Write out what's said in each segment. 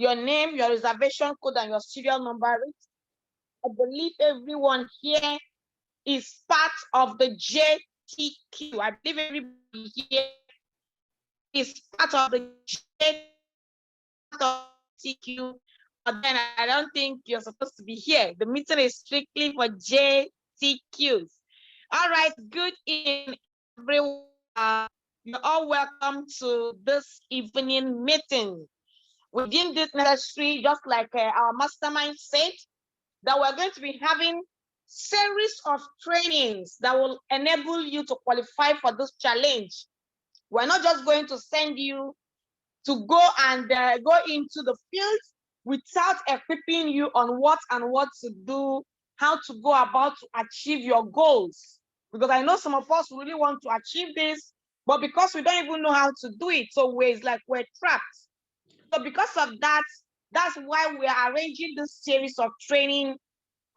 your name, your reservation code, and your serial number. I believe everyone here is part of the JTQ. I believe everybody here is part of the JTQ. But then I don't think you're supposed to be here. The meeting is strictly for JTQs. All right, good evening, everyone. You're all welcome to this evening meeting. We deemed it necessary, just like our mastermind said, that we're going to be having series of trainings that will enable you to qualify for this challenge. We're not just going to send you to go and go into the field without equipping you on what to do, how to go about to achieve your goals. Because I know some of us really want to achieve this, but because we don't even know how to do it, so it's like we're trapped. So because of that, that's why we are arranging this series of training.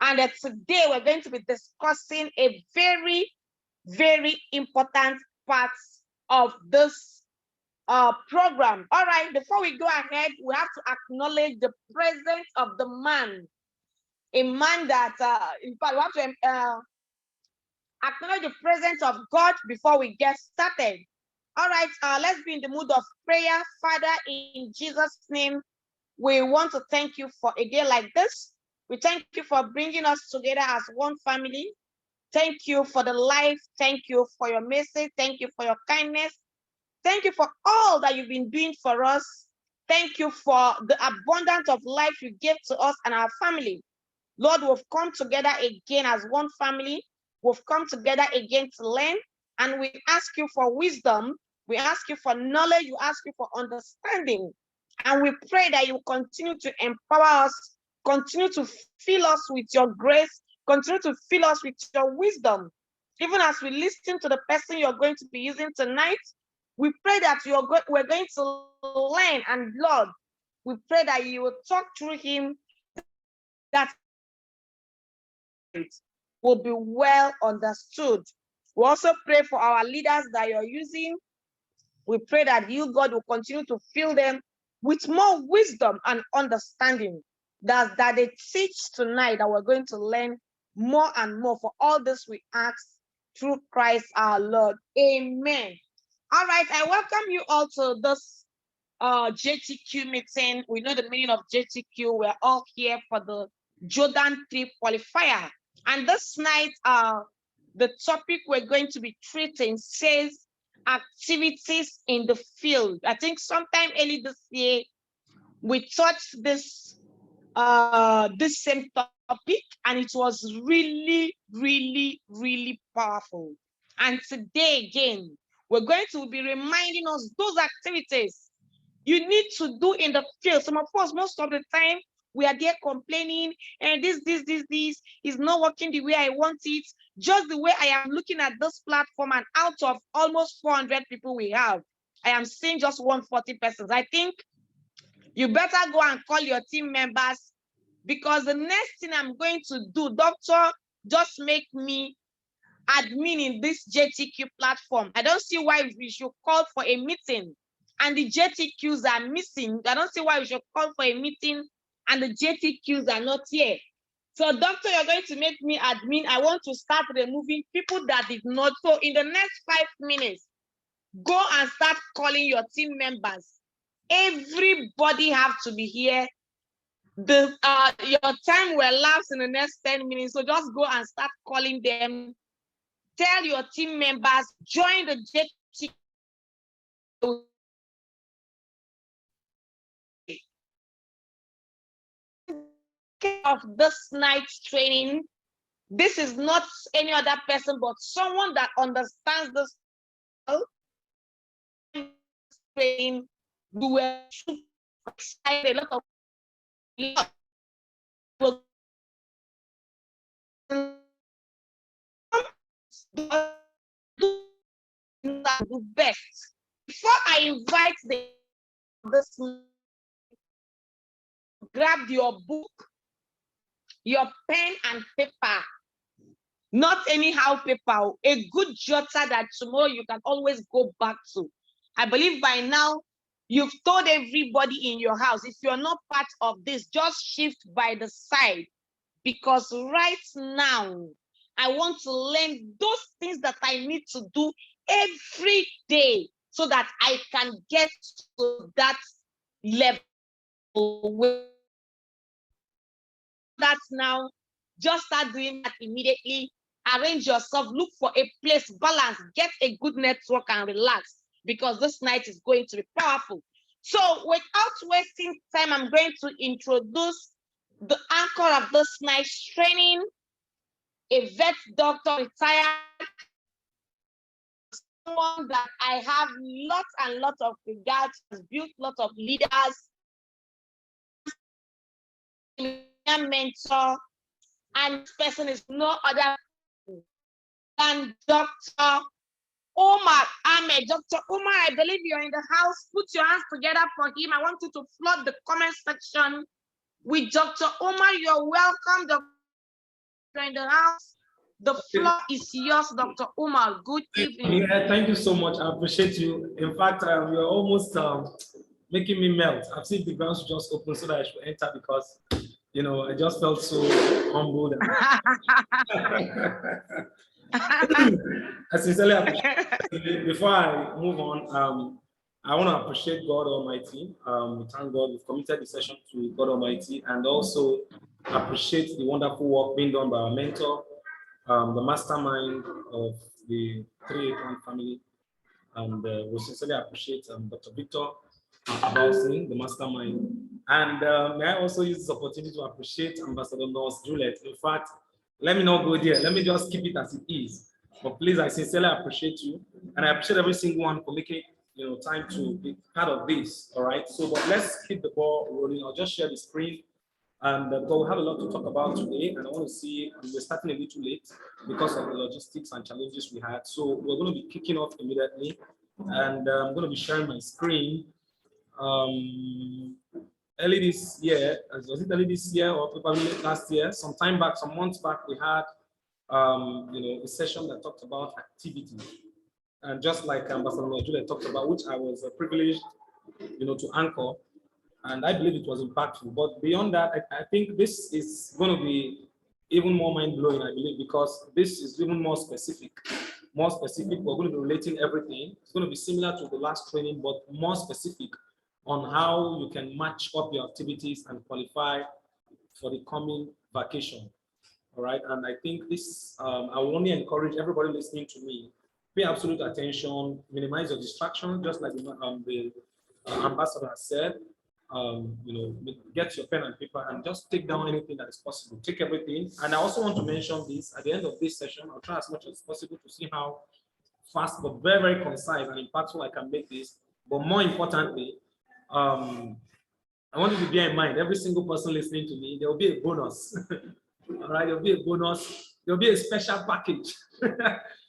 And today we're going to be discussing a very, very important part of this program. All right, before we go ahead, we have to acknowledge the presence of the man. A man that, in fact, we have to acknowledge the presence of God before we get started. All right, let's be in the mood of prayer. Father, in Jesus' name, we want to thank you for a day like this. We thank you for bringing us together as one family. Thank you for the life. Thank you for your mercy. Thank you for your kindness. Thank you for all that you've been doing for us. Thank you for the abundance of life you gave to us and our family. Lord, we've come together again as one family. We've come together again to learn, and we ask you for wisdom. We ask you for knowledge. We ask you for understanding. And we pray that you continue to empower us, continue to fill us with your grace, continue to fill us with your wisdom. Even as we listen to the person you're going to be using tonight, we pray that we're going to learn, and Lord, we pray that you will talk through him, that will be well understood. We also pray for our leaders that you're using. We pray that you, God, will continue to fill them with more wisdom and understanding, that they teach tonight, that we're going to learn more and more. For all this we ask through Christ our Lord. Amen. All right, I welcome you all to this JTQ meeting. We know the meaning of JTQ. We're all here for the Jordan 3 qualifier. And this night, the topic we're going to be treating says activities in the field. I think sometime early this year, we touched this same topic, and it was really, really, really powerful. And today again, we're going to be reminding us those activities you need to do in the field. Some of us, most of the time, we are there complaining, and this is not working the way I want it. Just the way I am looking at this platform, and out of almost 400 people we have, I am seeing just 140 persons. I think you better go and call your team members, because the next thing I'm going to do, doctor, just make me admin in this JTQ platform. I don't see why we should call for a meeting and the JTQs are missing. I don't see why we should call for a meeting and the JTQs are not here. So, doctor, you're going to make me admin. I want to start removing people that did not. So, in the next 5 minutes, go and start calling your team members. Everybody have to be here. Your time will lapse in the next 10 minutes. So just go and start calling them. Tell your team members, join the JTQ. Of this night's training, this is not any other person but someone that understands this training. We were excited, a lot of do best. Before I invite this, grab your book, your pen and paper. Not anyhow paper, a good jotter that tomorrow you can always go back to. I believe by now You've told everybody in your house, if you're not part of this, just shift by the side. Because right now, I want to learn those things that I need to do every day so that I can get to that level. That's now, just start doing that immediately. Arrange yourself, look for a place, balance, get a good network and relax, because this night is going to be powerful. So without wasting time, I'm going to introduce the anchor of this night's training, a vet doctor, retired, someone that I have lots and lots of regards, has built lots of leaders, mentor, and this person is no other than Dr. Omar Ahmed. Dr. Omar, I believe you're in the house. Put your hands together for him. I want you to flood the comment section with Dr. Omar. You're welcome. You're in the house. The floor is yours, Dr. Omar. Good evening. Yeah, thank you so much. I appreciate you. In fact, you're almost making me melt. I've seen the grounds just open so that I should enter, because I just felt so humbled. I sincerely appreciate. Before I move on, I want to appreciate God Almighty. We thank God we've committed the session to God Almighty, and also appreciate the wonderful work being done by our mentor, the mastermind of the 381 family. And we sincerely appreciate Dr. Victor Balsing, the mastermind. And may I also use this opportunity to appreciate Ambassador Nurse Juliet. In fact, let me not go there. Let me just keep it as it is. But please, I sincerely appreciate you. And I appreciate every single one for making time to be part of this. All right. So, but let's keep the ball rolling. I'll just share the screen. And because we have a lot to talk about today, and I want to see, we're starting a little late because of the logistics and challenges we had. So we're going to be kicking off immediately, and I'm going to be sharing my screen. Early this year, was it early this year or probably last year? Some time back, some months back, we had a session that talked about activity, and just like Ambassador Julia talked about, which I was privileged, to anchor. And I believe it was impactful. But beyond that, I think this is going to be even more mind-blowing, I believe, because this is even more specific. More specific, we're going to be relating everything. It's going to be similar to the last training, but more specific on how you can match up your activities and qualify for the coming vacation. All right, and I think this, I will only encourage everybody listening to me, pay absolute attention, minimize your distraction, just like the ambassador has said. Get your pen and paper and just take down anything that is possible. Take everything. And I also want to mention this at the end of this session. I'll try as much as possible to see how fast, but very, very concise and impactful I can make this. But more importantly, I want you to bear in mind, every single person listening to me, there will be a bonus. All right, there'll be a bonus. There'll be a special package.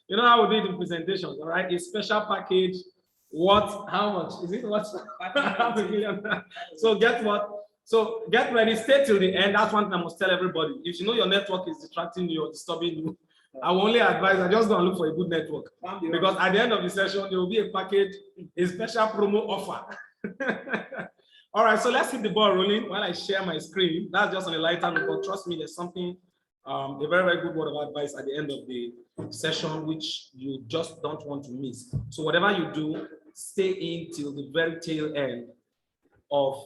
You know how we do it in presentations, all right? A special package. What? How much? Is it what? So get what? So get ready. Stay till the end. That's one thing I must tell everybody. If you know your network is distracting you or disturbing you, I will only advise I just go and look for a good network. Because at the end of the session, there will be a package, a special promo offer. All right, so let's keep the ball rolling while I share my screen. That's just on a lighter note, but trust me, there's something, a very, very good word of advice at the end of the session, which you just don't want to miss. So whatever you do, stay in till the very tail end of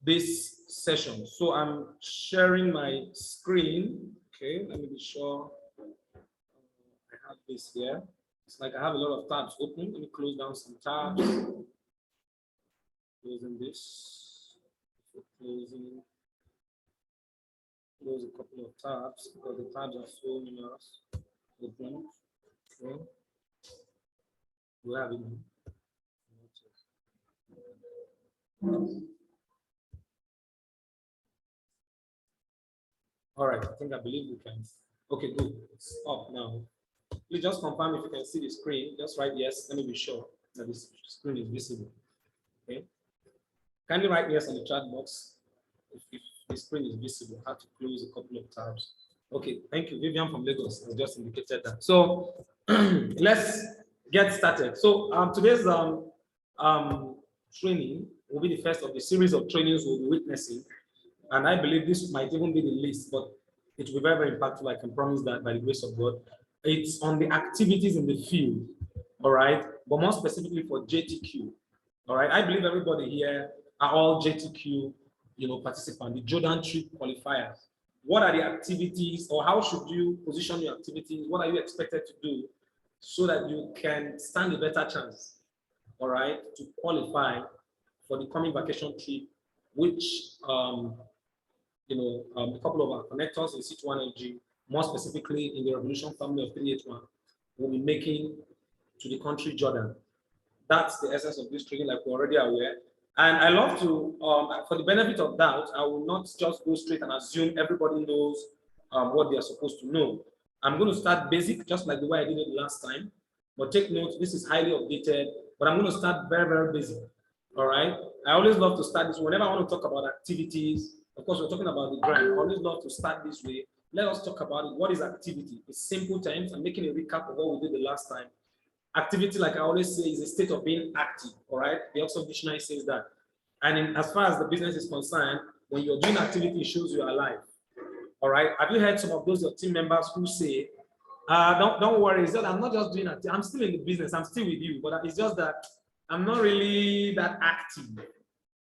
this session. So I'm sharing my screen. Okay, let me be sure I have this here. It's like I have a lot of tabs open. Let me close down some tabs. Closing this. Close a couple of tabs because the tabs are so numerous. Open. Okay. Do I have it? All right, I believe we can. Okay, good. It's up now. Please just confirm if you can see the screen. Just write yes. Let me be sure that the screen is visible. Okay. Kindly write yes in the chat box if the screen is visible. I have to close a couple of tabs. Okay, thank you. Vivian from Lagos has just indicated that. So let's get started. So today's training will be the first of the series of trainings we'll be witnessing. And I believe this might even be the least, but it will be very, very impactful. I can promise that by the grace of God. It's on the activities in the field, all right? But more specifically for JTQ, all right? I believe everybody here are all JTQ, participants, the Jordan Trip qualifiers. What are the activities, or how should you position your activities? What are you expected to do so that you can stand a better chance, all right, to qualify for the coming vacation trip, which a couple of our connectors in C21 Energy, more specifically in the Revolution family of 381, will be making to the country Jordan. That's the essence of this training, like we're already aware. And I love to, for the benefit of doubt, I will not just go straight and assume everybody knows what they are supposed to know. I'm going to start basic, just like the way I did it last time. But take note, this is highly updated, but I'm going to start very, very basic. All right. I always love to start this. Whenever I want to talk about activities, of course, we're talking about the grind. I always love to start this way. Let us talk about it. What is activity? In simple terms, I'm making a recap of what we did the last time. Activity, like I always say, is a state of being active. All right. The Oxford Dictionary says that. And as far as the business is concerned, when you're doing activity, it shows you're alive. All right. Have you heard some of those your team members who say, don't worry, it's just, I'm not just doing activity. I'm still in the business. I'm still with you. But it's just that I'm not really that active.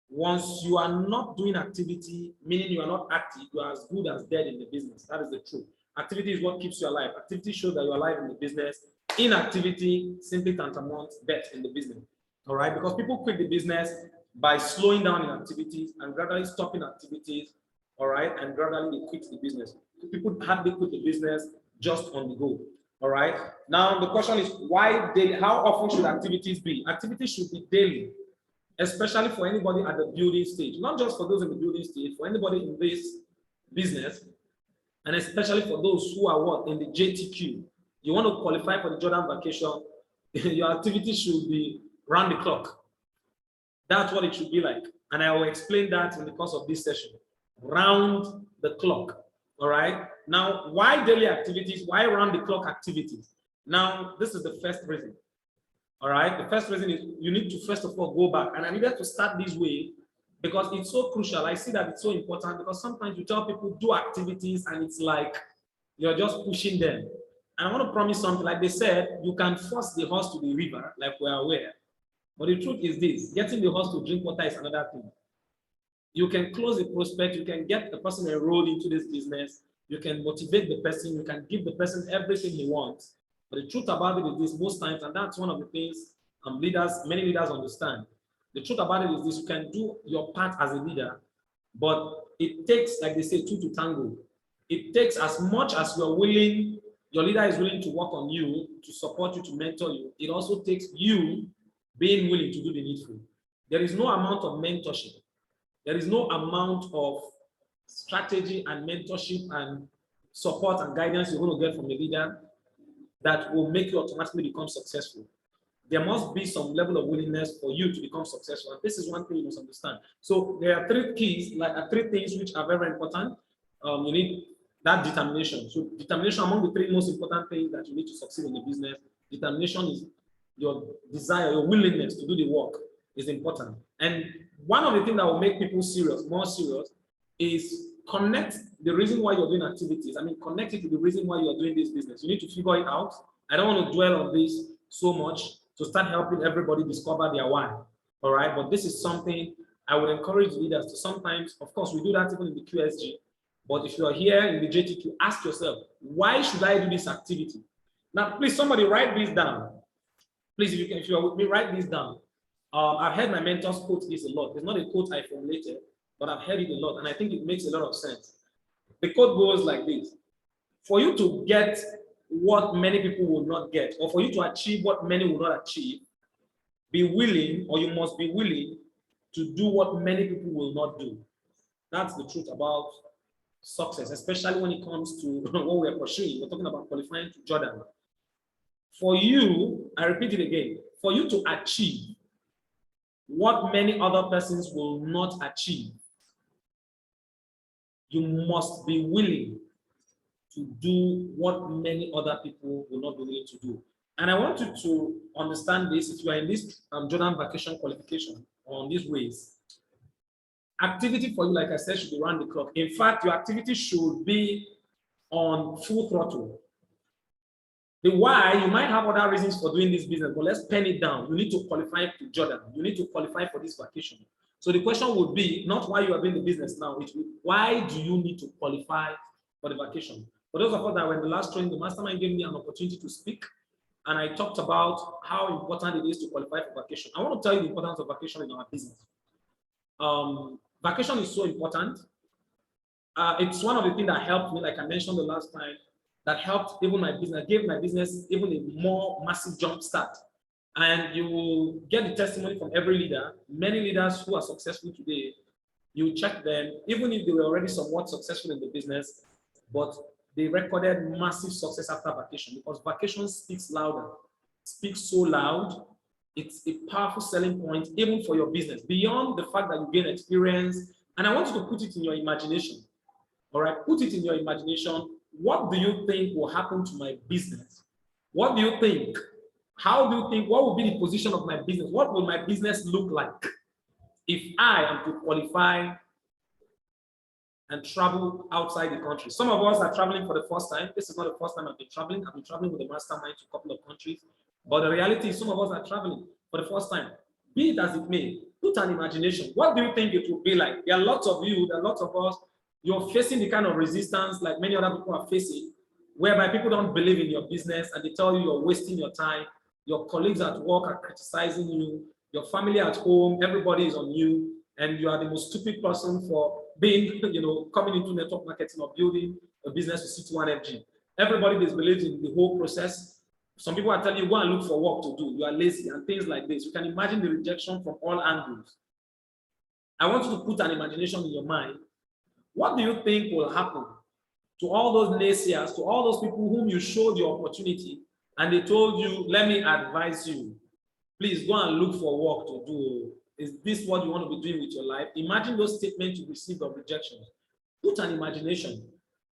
Once you are not doing activity, meaning you are not active, you are as good as dead in the business. That is the truth. Activity is what keeps you alive. Activity shows that you're alive in the business. Inactivity simply tantamounts death in the business. All right? Because people quit the business by slowing down in activities and gradually stopping activities. All right? And gradually they quit the business. People hardly quit the business just on the go. All right? Now, the question is, why daily? How often should activities be? Activities should be daily, especially for anybody at the building stage, not just for those in the building stage, for anybody in this business, and especially for those who are what in the JTQ. You want to qualify for the Jordan vacation, your activity should be round the clock. That's what it should be like. And I will explain that in the course of this session. Round the clock. All right. Now, why daily activities? Why round the clock activities? Now, this is the first reason. All right. The first reason is you need to first of all go back. And I needed to start this way because it's so crucial. I see that it's so important because sometimes you tell people do activities and it's like you're just pushing them. And I want to promise something. Like they said, you can force the horse to the river, like we're aware. But the truth is this: getting the horse to drink water is another thing. You can close a prospect, you can get the person enrolled into this business, you can motivate the person, you can give the person everything he wants. But the truth about it is this: most times, and that's one of the things many leaders understand. The truth about it is this: you can do your part as a leader, but it takes, like they say, two to tango. It takes as much as you're willing, your leader is willing to work on you, to support you, to mentor you. It also takes you being willing to do the needful. There is no amount of mentorship. There is no amount of strategy and mentorship and support and guidance you're going to get from a leader that will make you automatically become successful. There must be some level of willingness for you to become successful. And this is one thing you must understand. So there are three keys, three things which are very important. You need that determination. So determination, among the three most important things that you need to succeed in the business, determination is your desire, your willingness to do the work is important. And one of the things that will make people serious, more serious, is connect the reason why you're doing activities. I mean, connect it to the reason why you're doing this business. You need to figure it out. I don't want to dwell on this so much to start helping everybody discover their why. All right. But this is something I would encourage leaders to sometimes, of course, we do that even in the QSG. But if you're here in the JTQ, ask yourself, why should I do this activity? Now, please, somebody write this down. Please, if you're with me, write this down. I've heard my mentors quote this a lot. It's not a quote I formulated, but I've heard it a lot, and I think it makes a lot of sense. The quote goes like this: for you to get what many people will not get, or for you to achieve what many will not achieve, be willing, or you must be willing to do what many people will not do. That's the truth about success, especially when it comes to what we're pursuing. We're talking about qualifying to Jordan. For you, I repeat it again, for you to achieve what many other persons will not achieve, you must be willing to do what many other people will not be willing to do. And I want you to understand this if you are in this Jordan vacation qualification on these ways. Activity for you, like I said, should be around the clock. In fact, your activity should be on full throttle. The why, you might have other reasons for doing this business, but let's pen it down. You need to qualify to Jordan. You need to qualify for this vacation. So the question would be not why you are doing the business now, it will be why do you need to qualify for the vacation? For those of us that were in the last training, the mastermind gave me an opportunity to speak, and I talked about how important it is to qualify for vacation. I want to tell you the importance of vacation in our business. Vacation is so important. It's one of the things that helped me, like I mentioned the last time, that helped even my business, gave my business even a more massive jump start. And you will get the testimony from every leader. Many leaders who are successful today, you check them, even if they were already somewhat successful in the business, but they recorded massive success after vacation because vacation speaks louder, speaks so loud. It's a powerful selling point, even for your business, beyond the fact that you gain experience. And I want you to put it in your imagination. All right, put it in your imagination. What do you think will happen to my business? What do you think? How do you think? What will be the position of my business? What will my business look like if I am to qualify and travel outside the country? Some of us are traveling for the first time. This is not the first time I've been traveling. I've been traveling with the mastermind to a couple of countries. But the reality is some of us are traveling for the first time. Be it as it may, put an imagination. What do you think it will be like? There are lots of you, there are lots of us. You're facing the kind of resistance like many other people are facing, whereby people don't believe in your business and they tell you you're wasting your time. Your colleagues at work are criticizing you. Your family at home, everybody is on you, and you are the most stupid person for being, coming into network marketing or building a business with C21FG. Everybody disbelieves in the whole process. Some people are telling you, go and look for work to do. You are lazy and things like this. You can imagine the rejection from all angles. I want you to put an imagination in your mind. What do you think will happen to all those naysayers, to all those people whom you showed your opportunity and they told you, let me advise you, please go and look for work to do. Is this what you want to be doing with your life? Imagine those statements you received of rejection. Put an imagination.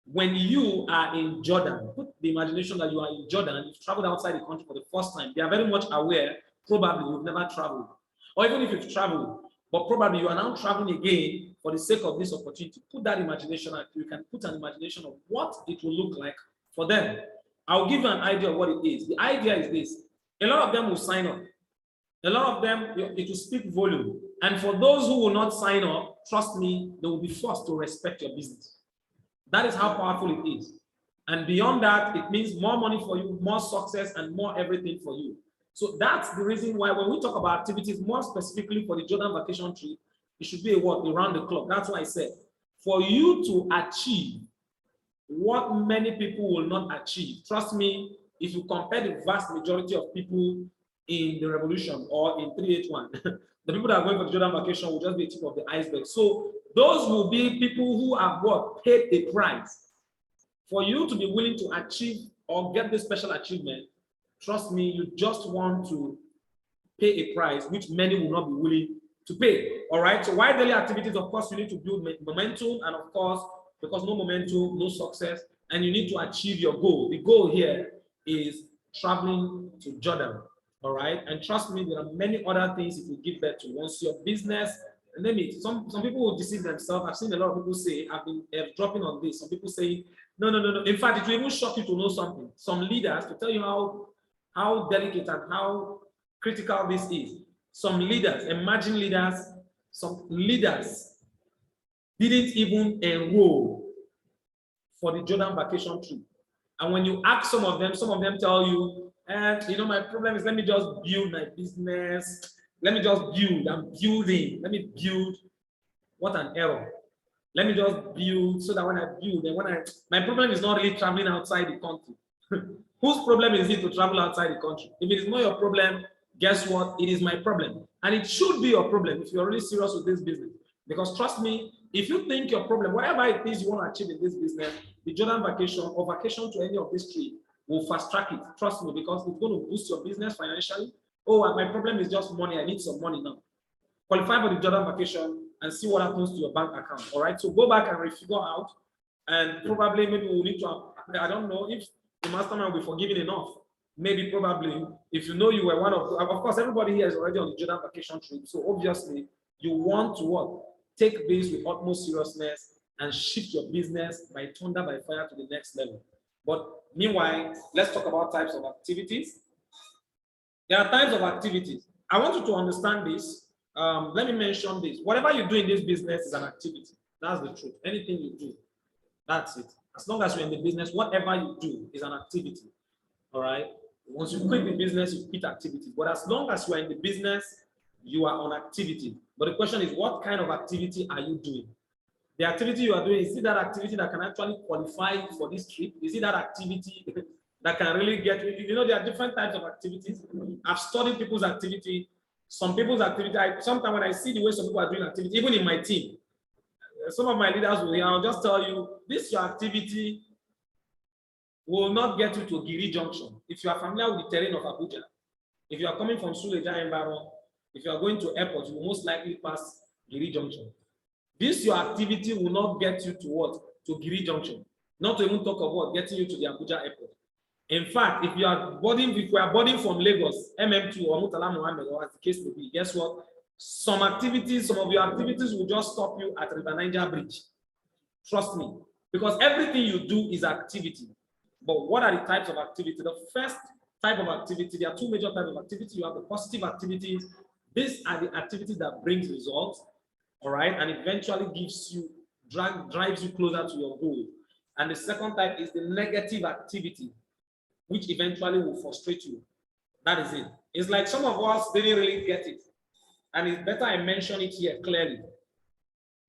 When you are in Jordan, put the imagination that you are in Jordan, you've traveled outside the country for the first time. They are very much aware, probably you've never traveled. Or even if you've traveled, but probably you are now traveling again for the sake of this opportunity. Put that imagination out. You can put an imagination of what it will look like for them. I'll give you an idea of what it is. The idea is this. A lot of them will sign up. A lot of them, it will speak volume. And for those who will not sign up, trust me, they will be forced to respect your business. That is how powerful it is. And beyond that, it means more money for you, more success, and more everything for you. So that's the reason why when we talk about activities, more specifically for the Jordan vacation trip, it should be a what? Around the clock. That's why I said, for you to achieve what many people will not achieve, trust me, if you compare the vast majority of people in the revolution or in 381, the people that are going for the Jordan vacation will just be a tip of the iceberg. So those will be people who have what? Paid a price. For you to be willing to achieve or get this special achievement, trust me, you just want to pay a price which many will not be willing to pay. All right. So why daily activities? Of course, you need to build momentum, and of course, because no momentum, no success, and you need to achieve your goal. The goal here is traveling to Jordan. All right. And trust me, there are many other things it will give birth to. Once your business, let me, some people will deceive themselves. I've seen a lot of people say, I've been dropping on this. Some people say, no. In fact, it will even shock you to know something. Some leaders, to tell you how delicate and how critical this is. Some leaders, emerging leaders, some leaders didn't even enroll for the Jordan vacation trip. And when you ask some of them tell you, my problem is let me just build my business. Let me just build. I'm building. Let me build. What an error. Let me just build so that when I build, and my problem is not really traveling outside the country. Whose problem is it to travel outside the country? If it is not your problem, guess what? It is my problem. And it should be your problem if you're really serious with this business. Because trust me, if you think your problem, whatever it is you want to achieve in this business, the Jordan vacation or vacation to any of these three will fast track it. Trust me, because it's going to boost your business financially. Oh, my problem is just money. I need some money now. Qualify for the Jordan vacation and see what happens to your bank account. All right. So go back and refigure out. And probably maybe we'll need to, I don't know if the mastermind will be forgiving enough. maybe probably, if you know you were one of course, everybody here is already on the Jordan vacation trip. So obviously, you want to what? Take this with utmost seriousness and shift your business by thunder, by fire to the next level. But meanwhile, let's talk about types of activities. There are types of activities. I want you to understand this. Let me mention this. Whatever you do in this business is an activity. That's the truth. Anything you do, that's it. As long as you're in the business, whatever you do is an activity. All right. Once you quit the business, you quit activity. But as long as you are in the business, you are on activity. But the question is, what kind of activity are you doing? The activity you are doing, is it that activity that can actually qualify for this trip? Is it that activity that can really get you? You know, there are different types of activities. I've studied people's activity. Some people's activity, sometimes when I see the way some people are doing activity, even in my team, some of my leaders will, I'll just tell you, this your activity will not get you to Giri Junction. If you are familiar with the terrain of Abuja, if you are coming from Suleja environment, if you are going to airport, you will most likely pass Giri Junction. This your activity will not get you to what? To Giri Junction. Not to even talk about getting you to the Abuja airport. In fact, if we are boarding from Lagos, MM2 or Murtala Mohammed, or as the case may be, guess what? Some of your activities will just stop you at River Niger Bridge. Trust me. Because everything you do is activity. But what are the types of activity? The first type of activity, there are two major types of activity. You have the positive activities. These are the activities that brings results, all right, and eventually drives you closer to your goal. And the second type is the negative activity, which eventually will frustrate you. That is it. It's like some of us didn't really get it. And it's better I mention it here clearly.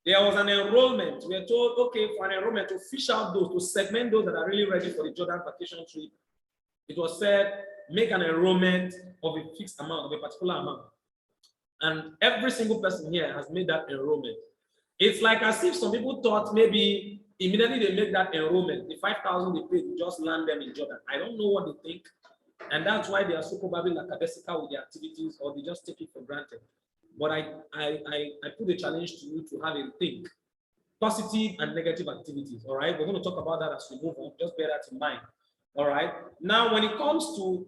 There was an enrollment. We were told, okay, for an enrollment to fish out those, to segment those that are really ready for the Jordan vacation trip. It was said, make an enrollment of a fixed amount, of a particular amount. And every single person here has made that enrollment. It's like as if some people thought maybe immediately they make that enrollment, the 5,000 they paid will just land them in Jordan. I don't know what they think. And that's why they are so probably lackadaisical with their activities, or they just take it for granted. But I put a challenge to you to have a think. Positive and negative activities, all right? We're going to talk about that as we move on. Just bear that in mind, all right? Now, when it comes to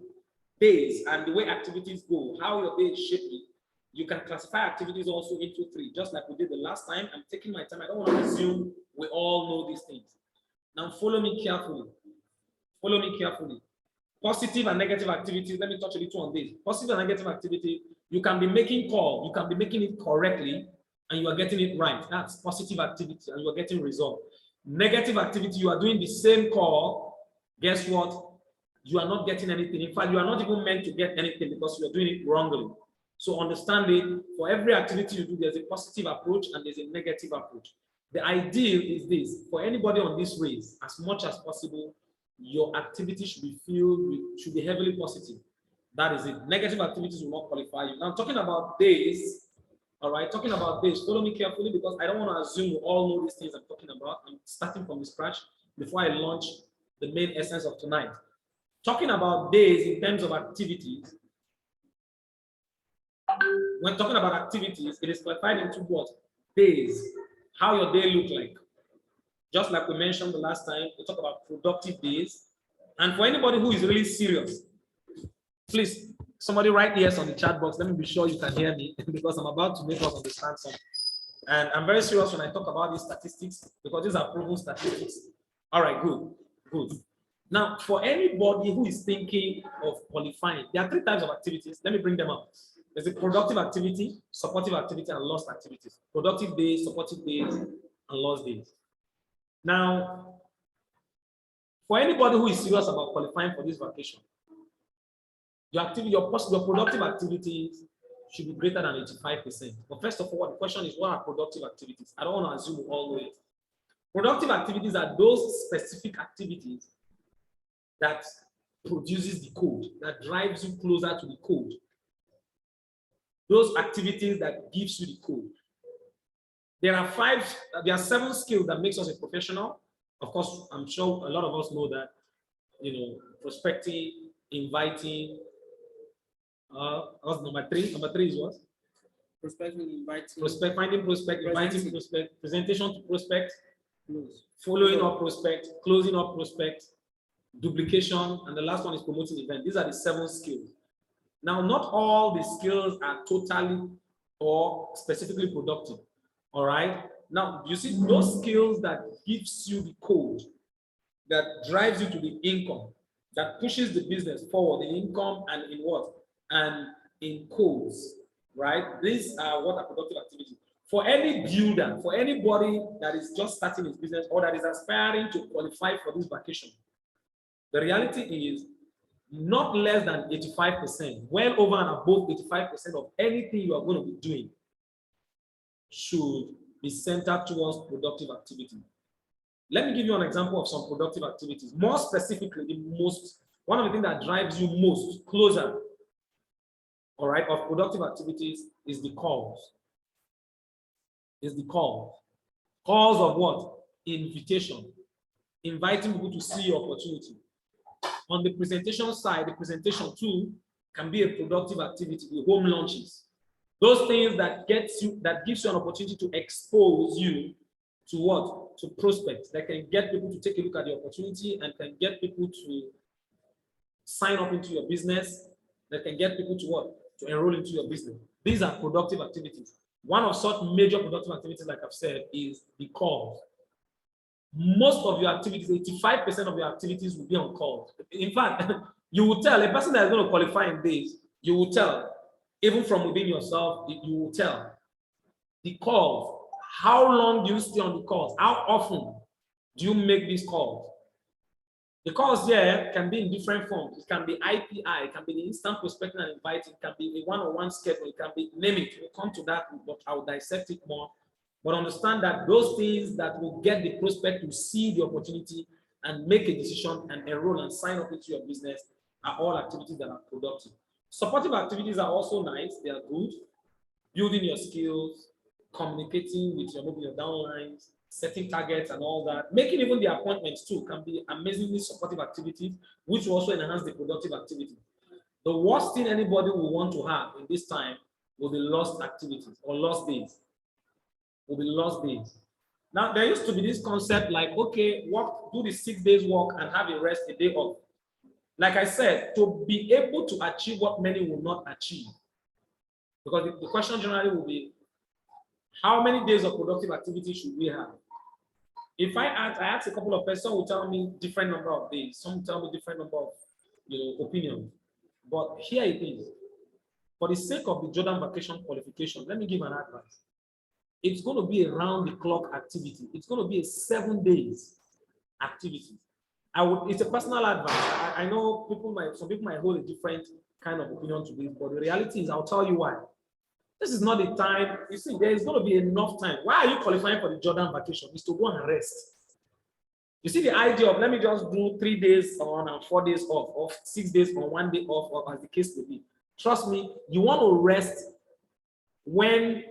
days and the way activities go, how your day is shaping, you can classify activities also into three, just like we did the last time. I'm taking my time. I don't want to assume we all know these things. Now, follow me carefully. Follow me carefully. Positive and negative activities, let me touch a little on this. Positive and negative activity, you can be making call, you can be making it correctly, and you are getting it right. That's positive activity, and you are getting result. Negative activity, you are doing the same call. Guess what? You are not getting anything. In fact, you are not even meant to get anything because you are doing it wrongly. So understand it. For every activity you do, there's a positive approach and there's a negative approach. The ideal is this: for anybody on this race, as much as possible, your activity should be filled with, should be heavily positive. That is it. Negative activities will not qualify you. Now, I'm talking about days. All right, talking about days. Follow me carefully because I don't want to assume you all know these things I'm talking about. I'm starting from the scratch before I launch the main essence of tonight. Talking about days in terms of activities. When talking about activities, it is classified into what? Days. How your day look like. Just like we mentioned the last time, we talk about productive days. And for anybody who is really serious, please, somebody write yes on the chat box. Let me be sure you can hear me because I'm about to make us understand something. And I'm very serious when I talk about these statistics because these are proven statistics. All right, good, good. Now, for anybody who is thinking of qualifying, there are three types of activities. Let me bring them up. There's a productive activity, supportive activity, and lost activities. Productive days, supportive days, and lost days. Now, for anybody who is serious about qualifying for this vacation, your productive activities should be greater than 85%. But first of all, the question is, what are productive activities? I don't want to assume we all know it. Productive activities are those specific activities that produces the code, that drives you closer to the code. Those activities that gives you the code. There are 7 skills that makes us a professional. Of course, I'm sure a lot of us know that, prospecting, inviting. What's number 3? Number 3 is what? Prospecting, inviting. Finding prospect, inviting prospect, presentation to prospect, following up prospect, closing up prospect, duplication, and the last one is promoting event. These are the 7 skills. Now, not all the skills are totally or specifically productive. All right. Now, you see those skills that gives you the code, that drives you to the income, that pushes the business forward in income and in what? And in codes, right? These are what are productive activities. For any builder, for anybody that is just starting his business or that is aspiring to qualify for this vacation, the reality is not less than 85%, well over and above 85% of anything you are going to be doing should be centered towards productive activity. Let me give you an example of some productive activities. More specifically, one of the things that drives you most closer, all right, of productive activities is the calls. Is the calls. Calls of what? Invitation. Inviting people to see your opportunity. On the presentation side, the presentation too can be a productive activity, the home launches. Those things that gives you an opportunity to expose you to what? To prospects that can get people to take a look at the opportunity and can get people to sign up into your business, that can get people to what? To enroll into your business. These are productive activities. One of such major productive activities, like I've said, is the calls. Most of your activities, 85% of your activities will be on calls. In fact, you will tell a person that is going to qualify in this, you will tell, even from within yourself, you will tell. The calls, how long do you stay on the calls? How often do you make these calls? The calls here can be in different forms. It can be IPI, it can be the instant prospecting and inviting, it can be a one-on-one schedule, it can be, name it. We'll come to that, but I'll dissect it more. But understand that those things that will get the prospect to see the opportunity and make a decision and enroll and sign up into your business are all activities that are productive. Supportive activities are also nice. They are good. Building your skills, communicating with your downlines, setting targets and all that. Making even the appointments too can be amazingly supportive activities, which will also enhance the productive activity. The worst thing anybody will want to have in this time will be lost activities or lost days. Will be lost days. Now, there used to be this concept like, okay, do the 6 days work and have a rest, a day off. Like I said, to be able to achieve what many will not achieve. Because the question generally will be, how many days of productive activity should we have? If I ask a couple of persons, some will tell me different number of days, some will tell me different number of opinions. But here it is. For the sake of the Jordan vacation qualification, let me give an advice. It's going to be a round-the-clock activity. It's going to be a 7 days activity. It's a personal advice. I know some people might hold a different kind of opinion to this, but the reality is, I'll tell you why. This is not the time. You see, there is going to be enough time. Why are you qualifying for the Jordan vacation? Is to go and rest. You see the idea of let me just do 3 days on and 4 days off, or 6 days on 1 day off, or as the case may be. Trust me, you want to rest when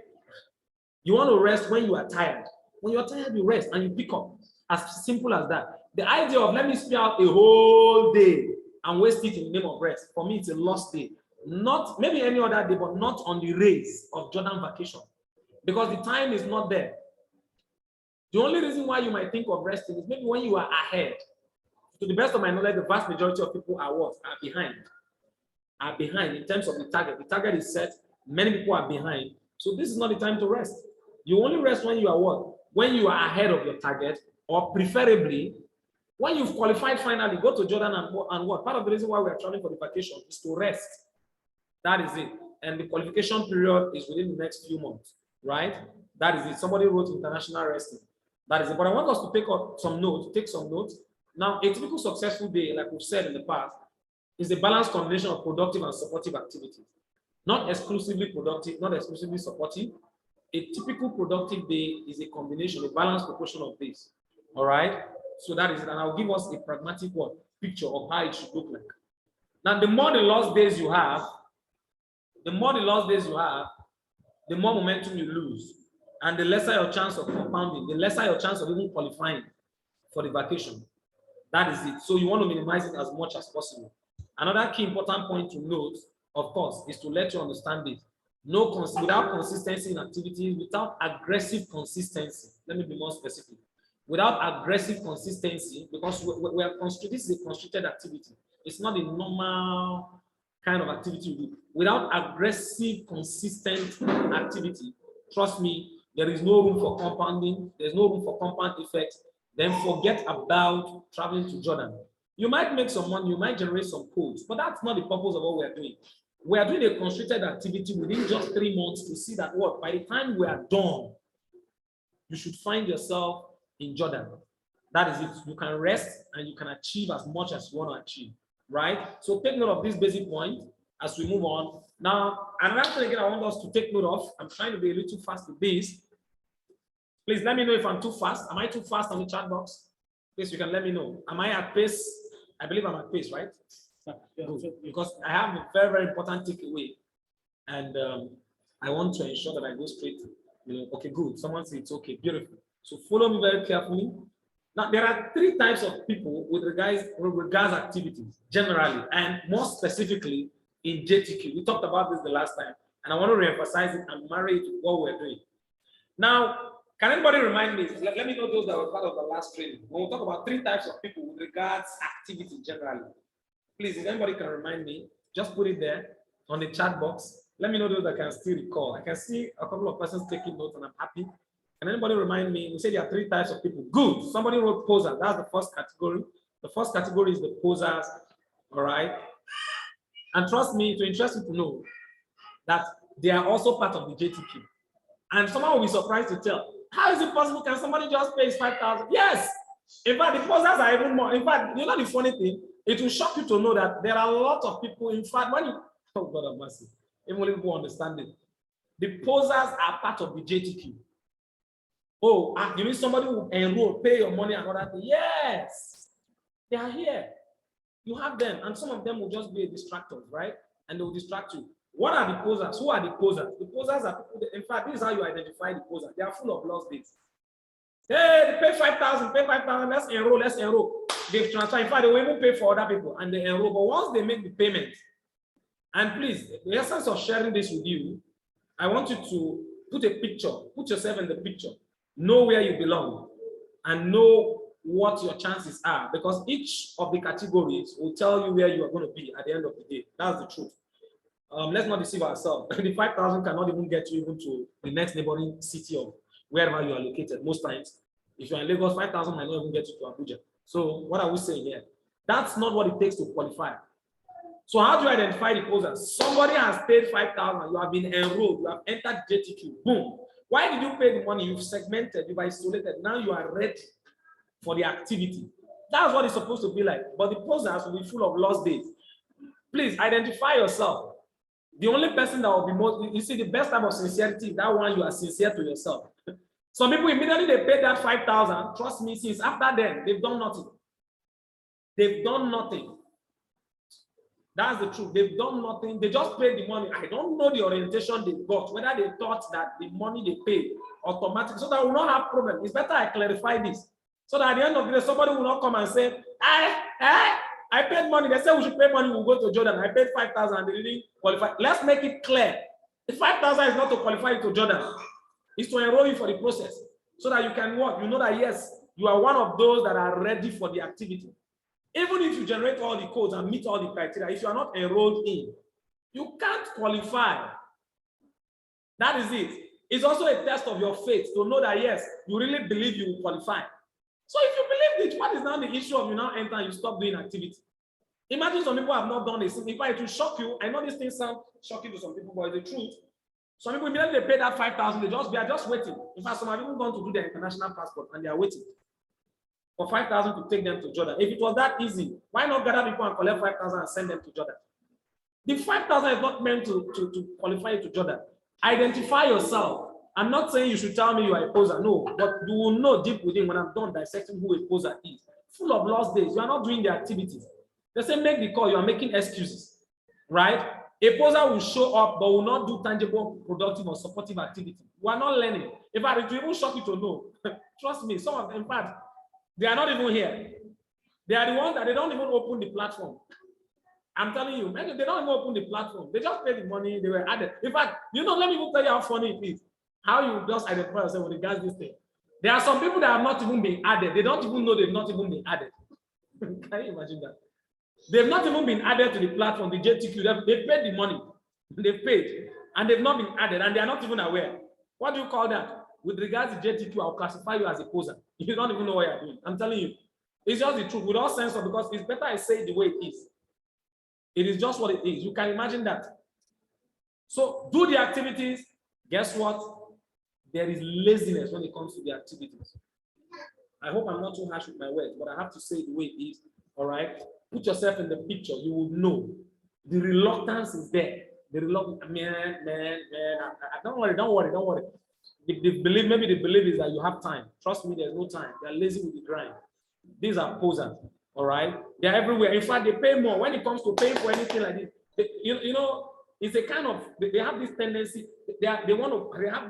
you are tired. When you're tired, you rest and you pick up. As simple as that. The idea of let me spare out a whole day and waste it in the name of rest, for me, it's a lost day. Not maybe any other day, but not on the race of Jordan vacation, because the time is not there. The only reason why you might think of resting is maybe when you are ahead. To the best of my knowledge, the vast majority of people are behind. Are behind in terms of the target. The target is set. Many people are behind. So this is not the time to rest. You only rest when you are what? When you are ahead of your target, or preferably when you've qualified finally, go to Jordan and what? Part of the reason why we are traveling for the vacation is to rest. That is it. And the qualification period is within the next few months, right? That is it. Somebody wrote international resting. That is it. But I want us to take some notes. Now, a typical successful day, like we've said in the past, is a balanced combination of productive and supportive activities. Not exclusively productive, not exclusively supportive. A typical productive day is a combination, a balanced proportion of this. All right? So that is it. And I'll give us a pragmatic picture of how it should look like. Now, the more the lost days you have, the more momentum you lose. And the lesser your chance of compounding, the lesser your chance of even qualifying for the vacation. That is it. So you want to minimize it as much as possible. Another key important point to note, of course, is to let you understand this. Without consistency in activities, without aggressive consistency, let me be more specific. without aggressive consistency, because we are this is a constricted activity. It's not a normal kind of activity we do. Without aggressive, consistent activity, trust me, there is no room for compounding. There's no room for compound effects. Then forget about traveling to Jordan. You might make some money, you might generate some codes, but that's not the purpose of what we are doing. We are doing a constricted activity within just 3 months to see that what, by the time we are done, you should find yourself in Jordan. That is it. You can rest and you can achieve as much as you want to achieve, right? So take note of this basic point as we move on. Now, another thing again I want us to take note of, I'm trying to be a little fast with this. Please let me know if I'm too fast. Am I too fast on the chat box? Please, you can let me know. Am I at pace? I believe I'm at pace, right? Good. Because I have a very, very important takeaway. And I want to ensure that I go straight. Okay, good. Someone said it's okay, beautiful. So follow me very carefully. Now, there are 3 types of people with regards activities, generally, and more specifically in JTQ. We talked about this the last time, and I want to reemphasize it and marry it to what we're doing. Now, can anybody remind me? Let me know those that were part of the last training. When we talk about 3 types of people with regards activity generally, please, if anybody can remind me, just put it there on the chat box. Let me know those that can still recall. I can see a couple of persons taking notes, and I'm happy. Can anybody remind me? We said there are 3 types of people. Good. Somebody wrote posers. That's the first category. The first category is the posers. All right. And trust me, to interest you to know that they are also part of the JTQ. And someone will be surprised to tell, how is it possible? Can somebody just pay 5,000? Yes. In fact, the posers are even more. In fact, you know the funny thing? It will shock you to know that there are a lot of people. In fact, when you, oh God of mercy, even people understand it. The posers are part of the JTQ. Oh, you mean somebody will enroll, pay your money and all that? Yes, they are here. You have them, and some of them will just be a distractor, right? And they will distract you. What are the posers? Who are the posers? The posers are people that, in fact, this is how you identify the posers. They are full of lost days. Hey, they pay 5,000, pay 5,000, let's enroll. They've transferred. In fact, they will even pay for other people and they enroll. But once they make the payment, and please, the essence of sharing this with you, I want you to put a picture, put yourself in the picture, know where you belong, and know what your chances are, because each of the categories will tell you where you are going to be at the end of the day. That's the truth. Let's not deceive ourselves. The 5,000 cannot even get you even to the next neighboring city of wherever you are located. Most times, if you're in Lagos, 5,000 might not even get you to Abuja. So what are we saying here? That's not what it takes to qualify. So how do you identify the posers? Somebody has paid 5,000, you have been enrolled, you have entered JTQ, boom. Why did you pay the money? You've segmented, you've isolated. Now you are ready for the activity. That's what it's supposed to be like. But the posers will be full of lost days. Please identify yourself. The only person that will be most, you see, the best type of sincerity, that one you are sincere to yourself. Some people immediately they pay that 5,000. Trust me, since after then, they've done nothing. They've done nothing. That's the truth. They've done nothing. They just paid the money. I don't know the orientation they got, whether they thought that the money they paid automatically, so that we will not have problem. It's better I clarify this. So that at the end of the day, somebody will not come and say, I paid money. They said we should pay money, we'll go to Jordan. I paid 5,000 and they didn't qualify. Let's make it clear. The 5,000 is not to qualify you to Jordan. It's to enroll you for the process. So that you can work. You know that, yes, you are one of those that are ready for the activity. Even if you generate all the codes and meet all the criteria, if you are not enrolled in, you can't qualify. That is it. It's also a test of your faith to know that, yes, you really believe you will qualify. So if you believe it, what is now the issue of you now enter and you stop doing activity? Imagine some people have not done this. In fact, it will shock you. I know these things sound shocking to some people, but it's the truth. Some people immediately pay that 5,000, they are just waiting. In fact, some people going to do their international passport and they are waiting for 5,000 to take them to Jordan. If it was that easy, why not gather people and collect 5,000 and send them to Jordan? The 5,000 is not meant to qualify you to Jordan. Identify yourself. I'm not saying you should tell me you are a poser, no, but you will know deep within when I'm done dissecting who a poser is. Full of lost days, you are not doing the activities. They say make the call, you are making excuses, right? A poser will show up, but will not do tangible, productive, or supportive activity. You are not learning. In fact, it will even shock you to know. Trust me, some of them, in fact, they are not even here. They are the ones that they don't even open the platform. I'm telling you, they don't even open the platform. They just pay the money, they were added. In fact, let me even tell you how funny it is. How you just identify yourself with regards to this thing. There are some people that have not even been added. They don't even know they've not even been added. Can you imagine that? They've not even been added to the platform, the JTQ. They've paid the money. They've paid, and they've not been added, and they are not even aware. What do you call that? With regards to JTQ, I'll classify you as a poser. You don't even know what you're doing. I'm telling you. It's just the truth, with all sense of, because it's better I say it the way it is. It is just what it is. You can imagine that. So do the activities. Guess what? There is laziness when it comes to the activities. I hope I'm not too harsh with my words, but I have to say it the way it is. All right? Put yourself in the picture. You will know. The reluctance is there. The reluctance, don't worry. Maybe the belief is that you have time. Trust me, there's no time. They're lazy with the grind. These are posers. All right? They're everywhere. In fact, they pay more when it comes to paying for anything like this. You know, it's a kind of, they have this tendency, they have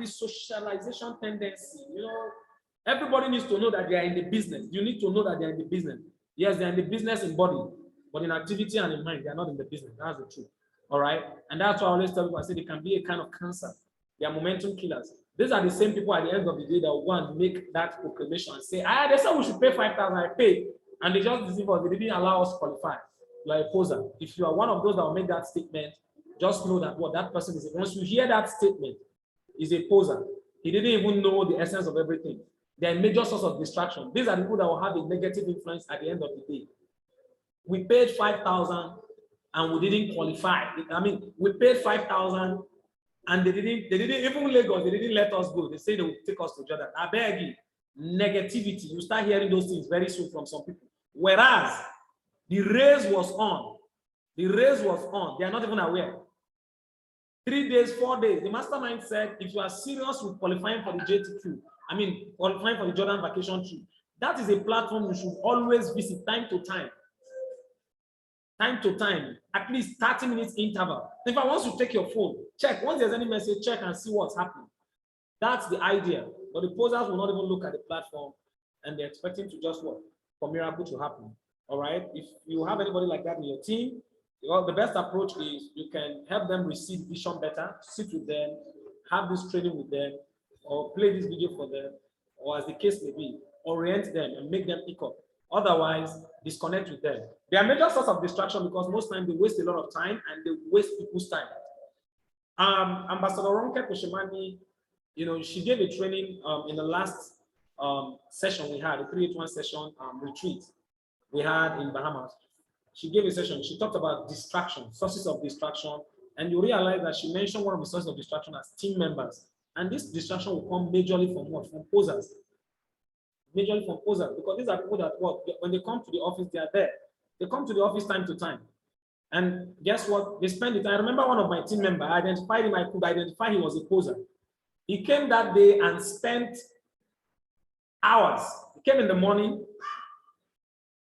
this socialization tendency. You know, everybody needs to know that they are in the business. You need to know that they're in the business. Yes, they're in the business in body, but in activity and in mind, they're not in the business. That's the truth. All right? And that's why I always tell people, I say they can be a kind of cancer. They are momentum killers. These are the same people at the end of the day that will go and make that proclamation and say, they said we should pay 5,000, I paid. And they just deceive us. They didn't allow us to qualify. You are a poser. If you are one of those that will make that statement, just know that what that person is. Once you hear that statement, is a poser. He didn't even know the essence of everything. They are a major source of distraction. These are the people that will have a negative influence at the end of the day. We paid 5,000 and we didn't qualify. I mean, we paid 5,000 and they didn't even Lagos, they didn't let us go. They say they will take us to Jordan. I beg you, negativity. You start hearing those things very soon from some people. Whereas the race was on. The race was on. They are not even aware. 3 days, 4 days. The mastermind said, if you are serious with qualifying for the JTQ, I mean, qualifying for the Jordan vacation trip, that is a platform you should always visit time to time. Time to time, at least 30 minutes interval. In fact, once you take your phone, check. Once there's any message, check and see what's happening. That's the idea. But the posers will not even look at the platform and they're expecting to just what? For miracle to happen. All right. If you have anybody like that in your team, well, the best approach is you can help them receive vision better, sit with them, have this training with them, or play this video for them, or as the case may be, orient them and make them pick up. Otherwise, disconnect with them. They are major source of distraction because most times they waste a lot of time and they waste people's time. Ambassador Ronke Koshimani, you know, she gave a training in the last session we had, a 381 session retreat we had in Bahamas. She gave a session. She talked about distraction, sources of distraction, and you realize that she mentioned one of the sources of distraction as team members. And this distraction will come majorly from what? From posers. Majorly from posers, because these are people that work. When they come to the office, they are there. They come to the office time to time. And guess what? They spend it. I remember one of my team members, I identified him, I could identify he was a poser. He came that day and spent hours. He came in the morning,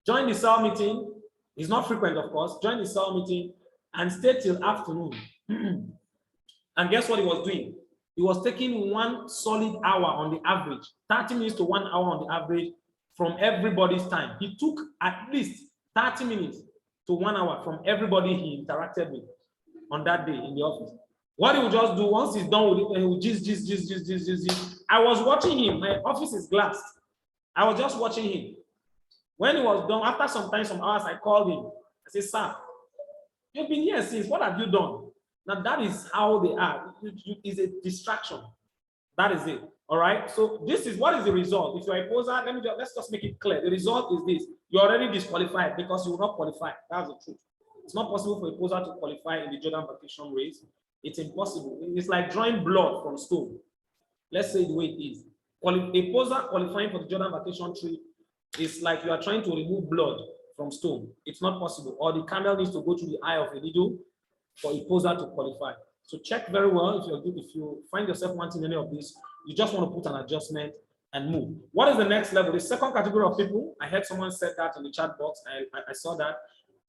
joined the cell meeting. It's not frequent, of course. Joined the cell meeting and stayed till afternoon. And guess what he was doing? He was taking 1 solid hour on the average, 30 minutes to 1 hour on the average from everybody's time. He took at least 30 minutes to 1 hour from everybody he interacted with on that day in the office. What he would just do, once he's done with it, he would just. I was watching him. My office is glassed. I was just watching him. When he was done, after some time, some hours, I called him. I said, sir, you've been here since. What have you done? Now, that is how they are. It's a distraction. That is it. All right. So this is what is the result. If you're a poser, let's just make it clear. The result is this. You're already disqualified because you will not qualify. That's the truth. It's not possible for a poser to qualify in the Jordan vacation race. It's impossible. It's like drawing blood from stone. Let's say the way it is. A poser qualifying for the Jordan vacation trip is like you are trying to remove blood from stone. It's not possible. Or the camel needs to go through the eye of a needle for a poser to qualify. So check very well if you find yourself wanting any of this, you just want to put an adjustment and move. What is the next level? The second category of people, I heard someone said that in the chat box. I saw that.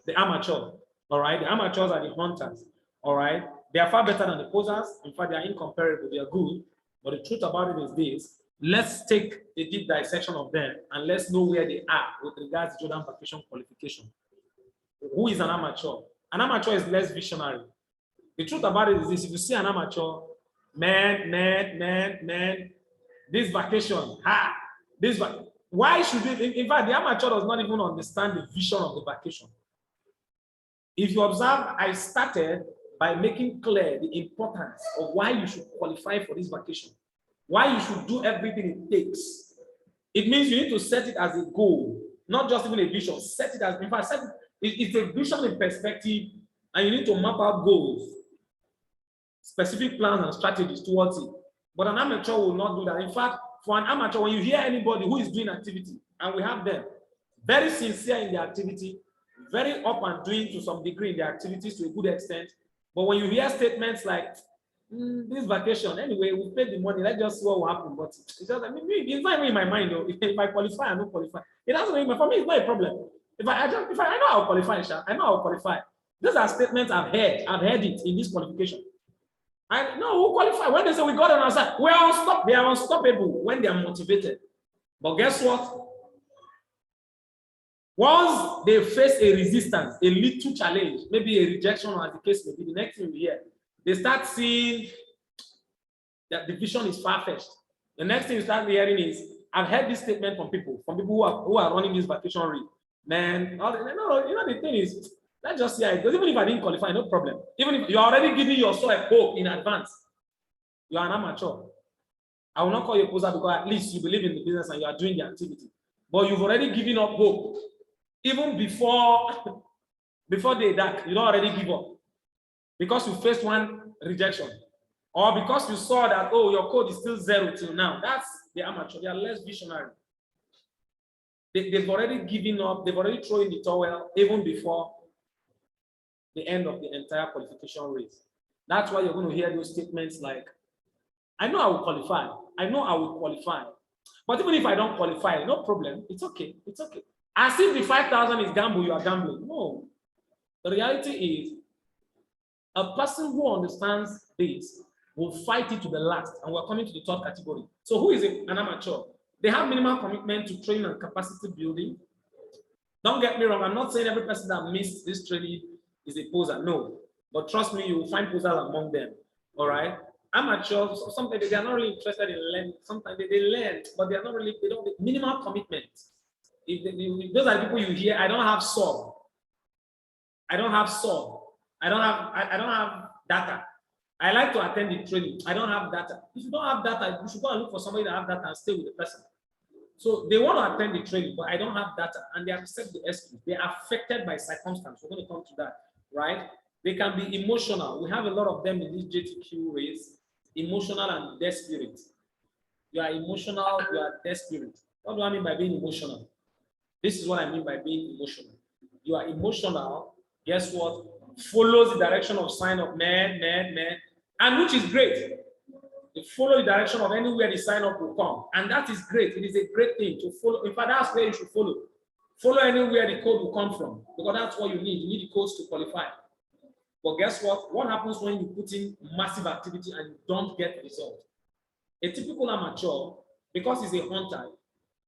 The amateur. All right. The amateurs are the hunters. All right. They are far better than the posers. In fact, they are incomparable. They are good. But the truth about it is this. Let's take a deep dissection of them and let's know where they are with regards to Jordan vacation qualification. Who is an amateur? An amateur is less visionary. The truth about it is this: if you see an amateur, man, this vacation, why should it? In fact, the amateur does not even understand the vision of the vacation. If you observe, I started by making clear the importance of why you should qualify for this vacation, why you should do everything it takes. It means you need to set it as a goal, not just even a vision. Set it as, in fact, it's a vision in perspective, and you need to map out goals, specific plans and strategies towards it. But an amateur will not do that. In fact, for an amateur, when you hear anybody who is doing activity, and we have them, very sincere in their activity, very up and doing to some degree in their activities to a good extent, but when you hear statements like, this vacation, anyway, we paid the money, let's just see what will happen. But it's just, I mean, it's not even in my mind, though. If I qualify, I don't qualify. It doesn't even, for me, it's not a problem. If I know I'll qualify, I know I'll qualify. These are statements I've heard it in this qualification. I know who qualify. When they say we got on our side, they are unstoppable when they are motivated. But guess what? Once they face a resistance, a little challenge, maybe a rejection, or as the case may be, the next thing we hear, they start seeing that the vision is far-fetched. The next thing you start hearing is, I've heard this statement from people who are running this vacation rate. Man, the thing is, let's just see how it goes. Even if I didn't qualify, no problem. Even if you're already giving yourself hope in advance, you are an amateur. I will not call you a poser because at least you believe in the business and you are doing the activity. But you've already given up hope. Even before they dark, you don't already give up. Because you faced one rejection. Or because you saw that, oh, your code is still 0 till now. That's the amateur. They are less visionary. They've already given up. They've already thrown in the towel even before the end of the entire qualification race. That's why you're going to hear those statements like, I know I will qualify. I know I will qualify. But even if I don't qualify, no problem. It's okay. It's okay. As if the 5,000 is gamble, you are gambling. No. The reality is, a person who understands this will fight it to the last. And we're coming to the third category. So who is an amateur? They have minimal commitment to training and capacity building. Don't get me wrong. I'm not saying every person that missed this training is a poser. No. But trust me, you will find posers among them. All right? Amateurs, sometimes they are not really interested in learning. Sometimes they learn, but they are not really, they don't have minimal commitment. If those are the people you hear, I don't have sub. I don't have sub. I don't have data. I like to attend the training. I don't have data. If you don't have data, you should go and look for somebody that has data and stay with the person. So they want to attend the training, but I don't have data, and they accept the excuse. They are affected by circumstance. We're going to come to that, right? They can be emotional. We have a lot of them in this JTQ race. Emotional and desperate. You are emotional, you are desperate. What do I mean by being emotional? This is what I mean by being emotional. You are emotional, guess what? Follows the direction of sign of man, and which is great. You follow the direction of anywhere the sign up will come, and that is great. It is a great thing to follow. In fact, that's where you should follow. Follow anywhere the code will come from, because that's what you need. You need the codes to qualify. But guess what? What happens when you put in massive activity and you don't get result? A typical amateur, because he's a hunter,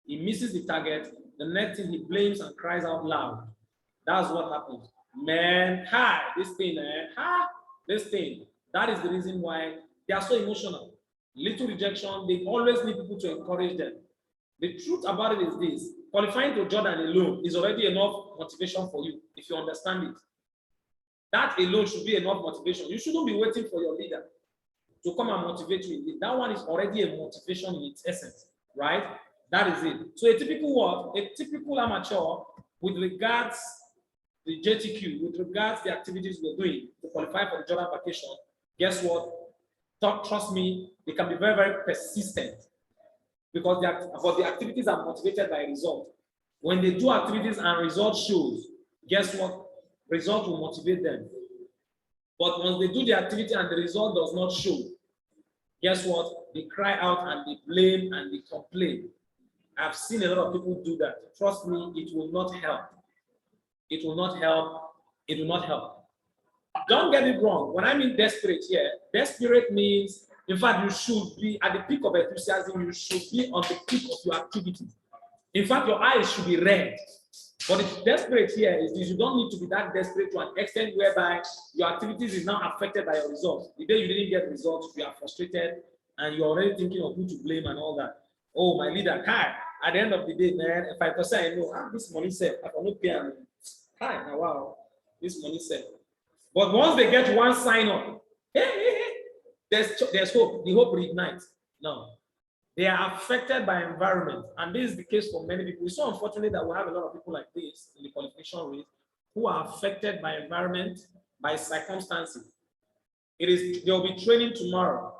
he misses the target. The next thing, he blames and cries out loud. That's what happens. Man, this thing. That is the reason why they are so emotional. Little rejection, they always need people to encourage them. The truth about it is this: qualifying to Jordan alone is already enough motivation for you, if you understand it. That alone should be enough motivation. You shouldn't be waiting for your leader to come and motivate you. That one is already a motivation in its essence, right? That is it. So a typical amateur with regards the JTQ, with regards the activities we're doing to qualify for the Jordan vacation, guess what? Trust me, they can be very, very persistent because the activities are motivated by result. When they do activities and result shows, guess what? Result will motivate them. But once they do the activity and the result does not show, guess what? They cry out and they blame and they complain. I've seen a lot of people do that. Trust me, it will not help. It will not help. It will not help. Don't get it wrong. When I mean desperate here, desperate means, in fact, you should be at the peak of enthusiasm. You should be on the peak of your activity. In fact, your eyes should be red. But the desperate here is this: you don't need to be that desperate to an extent whereby your activities is now affected by your results. The day you didn't get results, you are frustrated, and you're already thinking of who to blame and all that. Oh, my leader, Kai. At the end of the day, man, 5% I know, this money set. I cannot pay. Kai, wow, this money set. But once they get one sign up, there's hope. The hope reignites. No, they are affected by environment, and this is the case for many people. It's so unfortunate that we have a lot of people like this in the qualification rate who are affected by environment, by circumstances. There will be training tomorrow.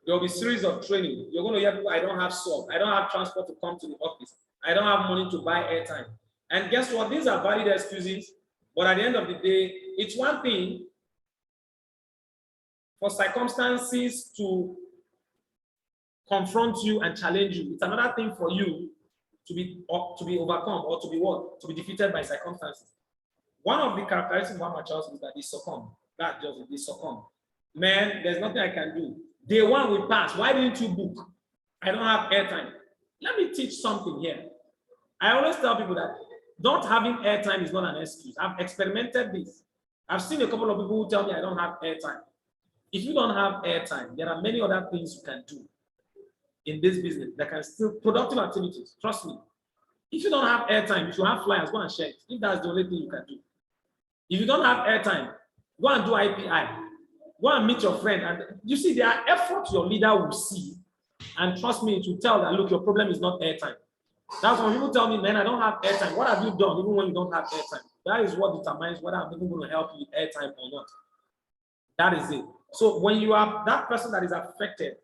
There will be series of training. You're going to hear people, I don't have salt. I don't have transport to come to the office. I don't have money to buy airtime. And guess what? These are valid excuses. But at the end of the day, it's one thing for circumstances to confront you and challenge you. It's another thing for you to be overcome or to be what? To be defeated by circumstances. One of the characteristics of amateurs is that they succumb. That just they succumb. Man, there's nothing I can do. Day one will pass. Why didn't you book? I don't have airtime. Let me teach something here. I always tell people that not having airtime is not an excuse. I've experimented this. I've seen a couple of people who tell me I don't have airtime. If you don't have airtime, there are many other things you can do in this business that can still productive activities. Trust me. If you don't have airtime, if you have flyers, go and share it. If that's the only thing you can do. If you don't have airtime, go and do IPI. Go and meet your friend. And you see, there are efforts your leader will see. And trust me, it will tell that, look, your problem is not airtime. That's when people tell me, man, I don't have airtime. What have you done even when you don't have airtime? That is what determines whether I'm even going to help you with airtime or not. That is it. So when you are that person that is affected,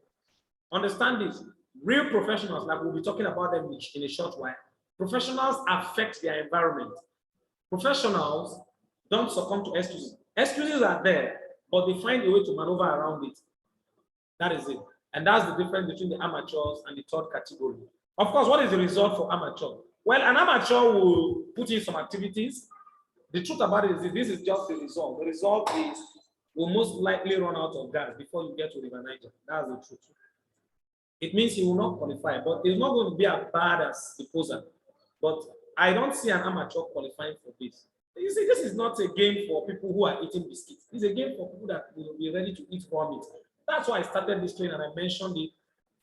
understand this. Real professionals, like we'll be talking about them in a short while, professionals affect their environment. Professionals don't succumb to excuses. Excuses are there, but they find a way to maneuver around it. That is it. And that's the difference between the amateurs and the third category. Of course, what is the result for amateur? Well, an amateur will put in some activities. The truth about it is this is just the result. The result is will most likely run out of gas before you get to River Niger. That's the truth. It means he will not qualify, but it's not going to be as bad as the poser. But I don't see an amateur qualifying for this. You see, this is not a game for people who are eating biscuits. It's a game for people that will be ready to eat raw meat. That's why I started this training and I mentioned it.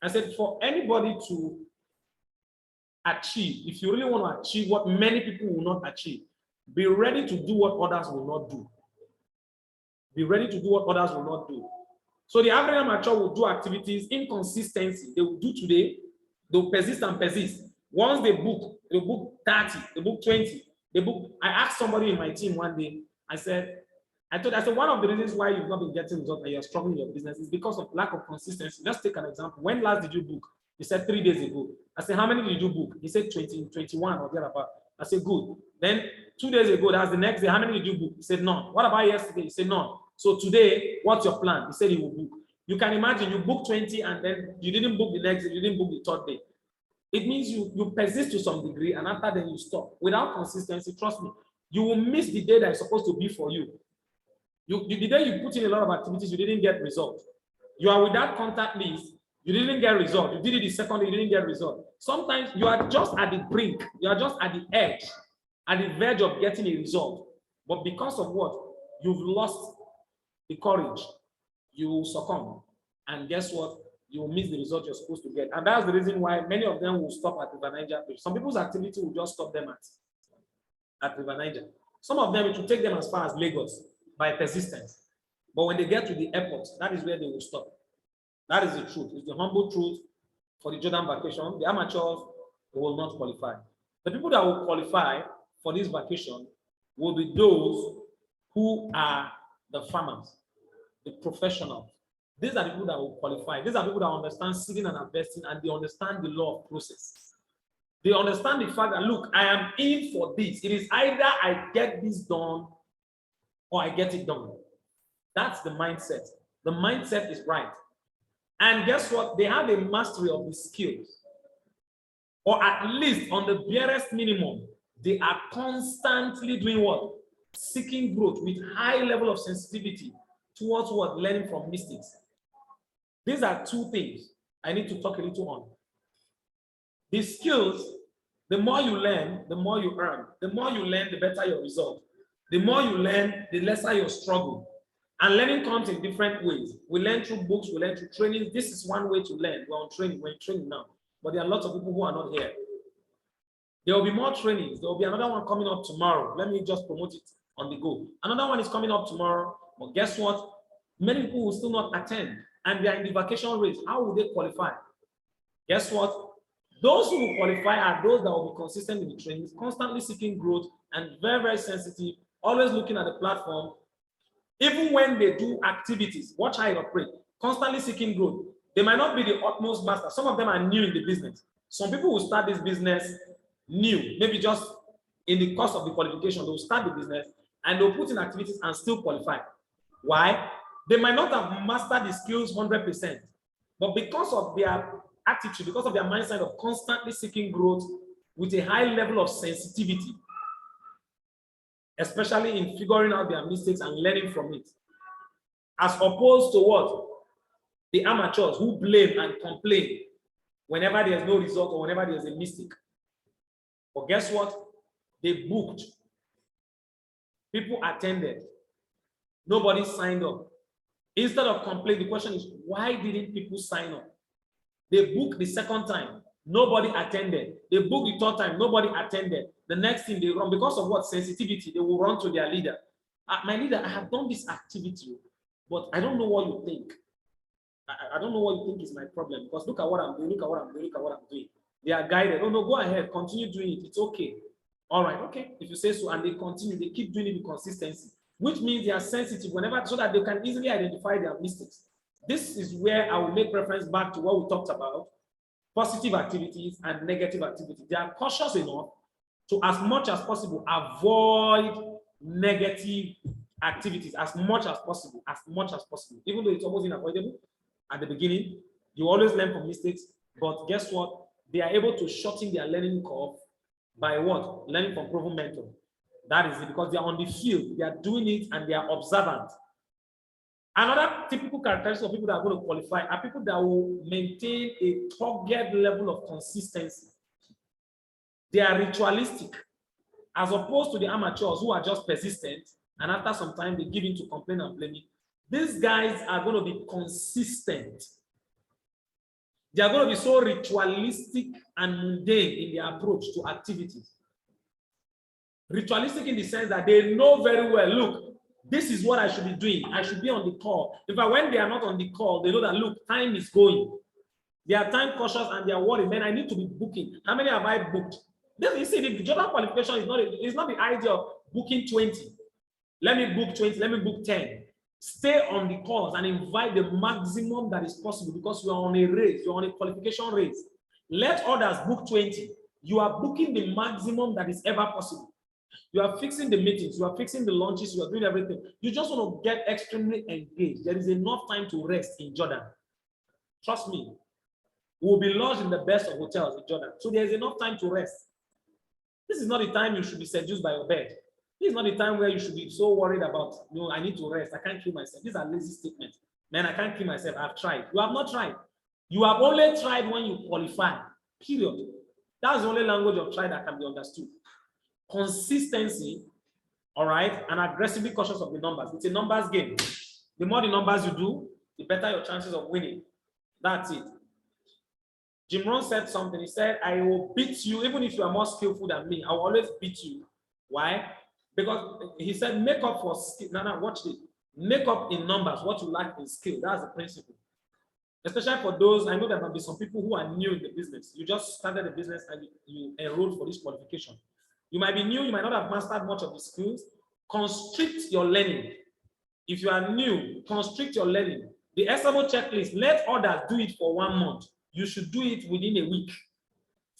I said, for anybody to achieve, if you really want to achieve what many people will not achieve, be ready to do what others will not do. Be ready to do what others will not do. So the average amateur will do activities, inconsistency. They will do today, they'll persist and persist. Once they book 30, they book 20, they book. I asked somebody in my team one day, I said, one of the reasons why you've not been getting results and you're struggling in your business is because of lack of consistency. Let's take an example. When last did you book? He said 3 days ago. I said, how many did you book? He said 20, 21 or thereabout. I said, good. Then 2 days ago, that's the next day. How many did you book? He said, none. What about yesterday? He said, none. So today, what's your plan? He said he will book. You can imagine you book 20 and then you didn't book the next day, you didn't book the third day. It means you persist to some degree and after then you stop. Without consistency, trust me, you will miss the day that is supposed to be for you. The day you put in a lot of activities, you didn't get results. You are with that contact list, you didn't get result. You did it the second day, you didn't get result. Sometimes you are just at the brink, you are just at the edge, at the verge of getting a result. But because of what? You've lost the courage, you will succumb. And guess what? You will miss the result you're supposed to get. And that's the reason why many of them will stop at River Niger. Some people's activity will just stop them at River Niger. Some of them, it will take them as far as Lagos by persistence. But when they get to the airport, that is where they will stop. That is the truth. It's the humble truth for the Jordan vacation. The amateurs will not qualify. The people that will qualify for this vacation will be those who are the farmers, the professionals. These are the people that will qualify. These are people that understand seeding and harvesting, and they understand the law of process. They understand the fact that, look, I am in for this. It is either I get this done or I get it done. That's the mindset. The mindset is right. And guess what? They have a mastery of the skills. Or at least on the barest minimum, they are constantly doing what? Seeking growth with high level of sensitivity towards what? Learning from mistakes. These are two things I need to talk a little on. The skills, the more you learn, the more you earn. The more you learn, the better your result. The more you learn, the lesser your struggle. And learning comes in different ways. We learn through books, we learn through training. This is one way to learn. We're on training, we're in training now. But there are lots of people who are not here. There will be more trainings. There will be another one coming up tomorrow. Let me just promote it on the go. Another one is coming up tomorrow. But guess what? Many people will still not attend. And they are in the vacation race. How will they qualify? Guess what? Those who will qualify are those that will be consistent in the trainings, constantly seeking growth, and very, very sensitive, always looking at the platform. Even when they do activities, watch how it operates, constantly seeking growth. They might not be the utmost master. Some of them are new in the business. Some people will start this business new, maybe just in the course of the qualification, they'll start the business and they'll put in activities and still qualify. Why? They might not have mastered the skills 100%, but because of their attitude, because of their mindset of constantly seeking growth with a high level of sensitivity, especially in figuring out their mistakes and learning from it, as opposed to what? The amateurs who blame and complain whenever there's no result or whenever there's a mistake. But guess what? They booked. People attended. Nobody signed up. Instead of complaining, the question is, why didn't people sign up? They booked the second time. Nobody attended. They booked the third time. Nobody attended. The next thing they run, because of what? Sensitivity, they will run to their leader. My leader, I have done this activity, but I don't know what you think. I don't know what you think is my problem, because look at what I'm doing, look at what I'm doing, look at what I'm doing. They are guided. Oh no, go ahead, continue doing it. It's okay. All right, okay. If you say so, and they continue, they keep doing it with consistency, which means they are sensitive whenever, so that they can easily identify their mistakes. This is where I will make reference back to what we talked about, positive activities and negative activities. They are cautious enough to, as much as possible, avoid negative activities as much as possible, even though it's almost unavoidable at the beginning. You always learn from mistakes, but guess what? They are able to shorten their learning curve by what? Learning from proven mentor. That is it, because they are on the field, they are doing it, and they are observant. Another typical characteristic of people that are going to qualify are people that will maintain a target level of consistency. They are ritualistic, as opposed to the amateurs who are just persistent, and after some time they give in to complain and blaming. These guys are going to be consistent. They are going to be so ritualistic and mundane in their approach to activities. Ritualistic in the sense that they know very well, look, this is what I should be doing. I should be on the call. In fact, when they are not on the call, they know that, look, time is going. They are time cautious and they are worried, man, I need to be booking. How many have I booked? Then you see, the Jordan qualification is not the idea of booking 20. Let me book 20, let me book 10. Stay on the calls and invite the maximum that is possible, because you are on a race, you're on a qualification race. Let others book 20. You are booking the maximum that is ever possible. You are fixing the meetings, you are fixing the lunches, you are doing everything. You just want to get extremely engaged. There is enough time to rest in Jordan. Trust me. We will be lodged in the best of hotels in Jordan. So there is enough time to rest. This is not the time you should be seduced by your bed. This is not the time where you should be so worried about, I need to rest. I can't kill myself. These are lazy statements. Man, I can't kill myself. I've tried. You have not tried. You have only tried when you qualify. Period. That's the only language of try that can be understood. Consistency, all right, and aggressively cautious of the numbers. It's a numbers game. The more the numbers you do, the better your chances of winning. That's it. Jim Rohn said something. He said, I will beat you, even if you are more skillful than me. I will always beat you. Why? Because he said, make up for skill. Now, watch this. Make up in numbers what you lack in skill. That's the principle. Especially for those, I know there might be some people who are new in the business. You just started the business and you enrolled for this qualification. You might be new, you might not have mastered much of the skills. Constrict your learning. If you are new, constrict your learning. The SMO checklist, let others do it for 1 month. You should do it within a week.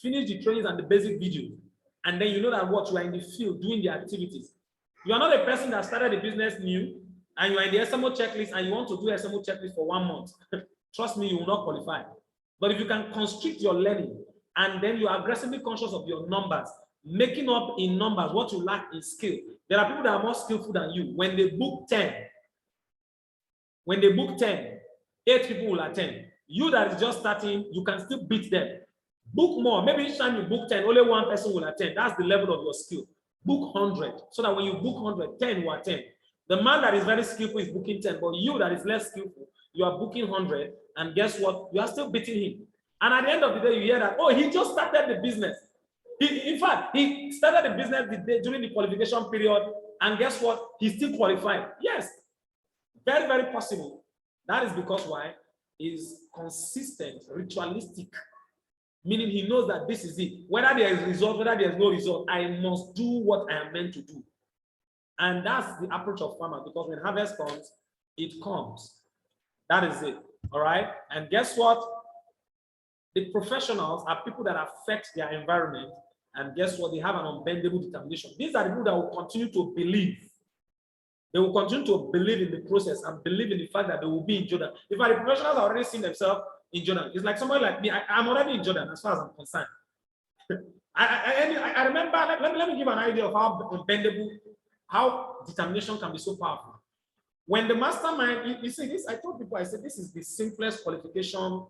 Finish the trainings and the basic video. And then you know that what you are in the field doing the activities. You are not a person that started the business new and you are in the SMO checklist and you want to do SMO checklist for 1 month. Trust me, you will not qualify. But if you can constrict your learning and then you are aggressively conscious of your numbers, making up in numbers what you lack in skill. There are people that are more skillful than you. When they book 10, 8 people will attend. You that is just starting, you can still beat them. Book more. Maybe each time you book 10, only 1 person will attend. That's the level of your skill. Book 100, so that when you book 100, 10 will attend. The man that is very skillful is booking 10, but you that is less skillful, you are booking 100, and guess what? You are still beating him. And at the end of the day, you hear that, oh, he just started the business. In fact, he started the business during the qualification period, and guess what? He's still qualified. Yes, very, very possible. That is because why? He's consistent, ritualistic, meaning he knows that this is it. Whether there is result, whether there is no result, I must do what I am meant to do. And that's the approach of farmers, because when harvest comes, it comes. That is it. All right. And guess what? The professionals are people that affect their environment. And guess what? They have an unbendable determination. These are the people that will continue to believe. They will continue to believe in the process and believe in the fact that they will be in Jordan. If the professionals are already seeing themselves in Jordan, it's like somebody like me. I'm already in Jordan as far as I'm concerned. I remember, let me give an idea of how unbendable, how determination can be so powerful. When the mastermind, you see this, I told people, I said, this is the simplest qualification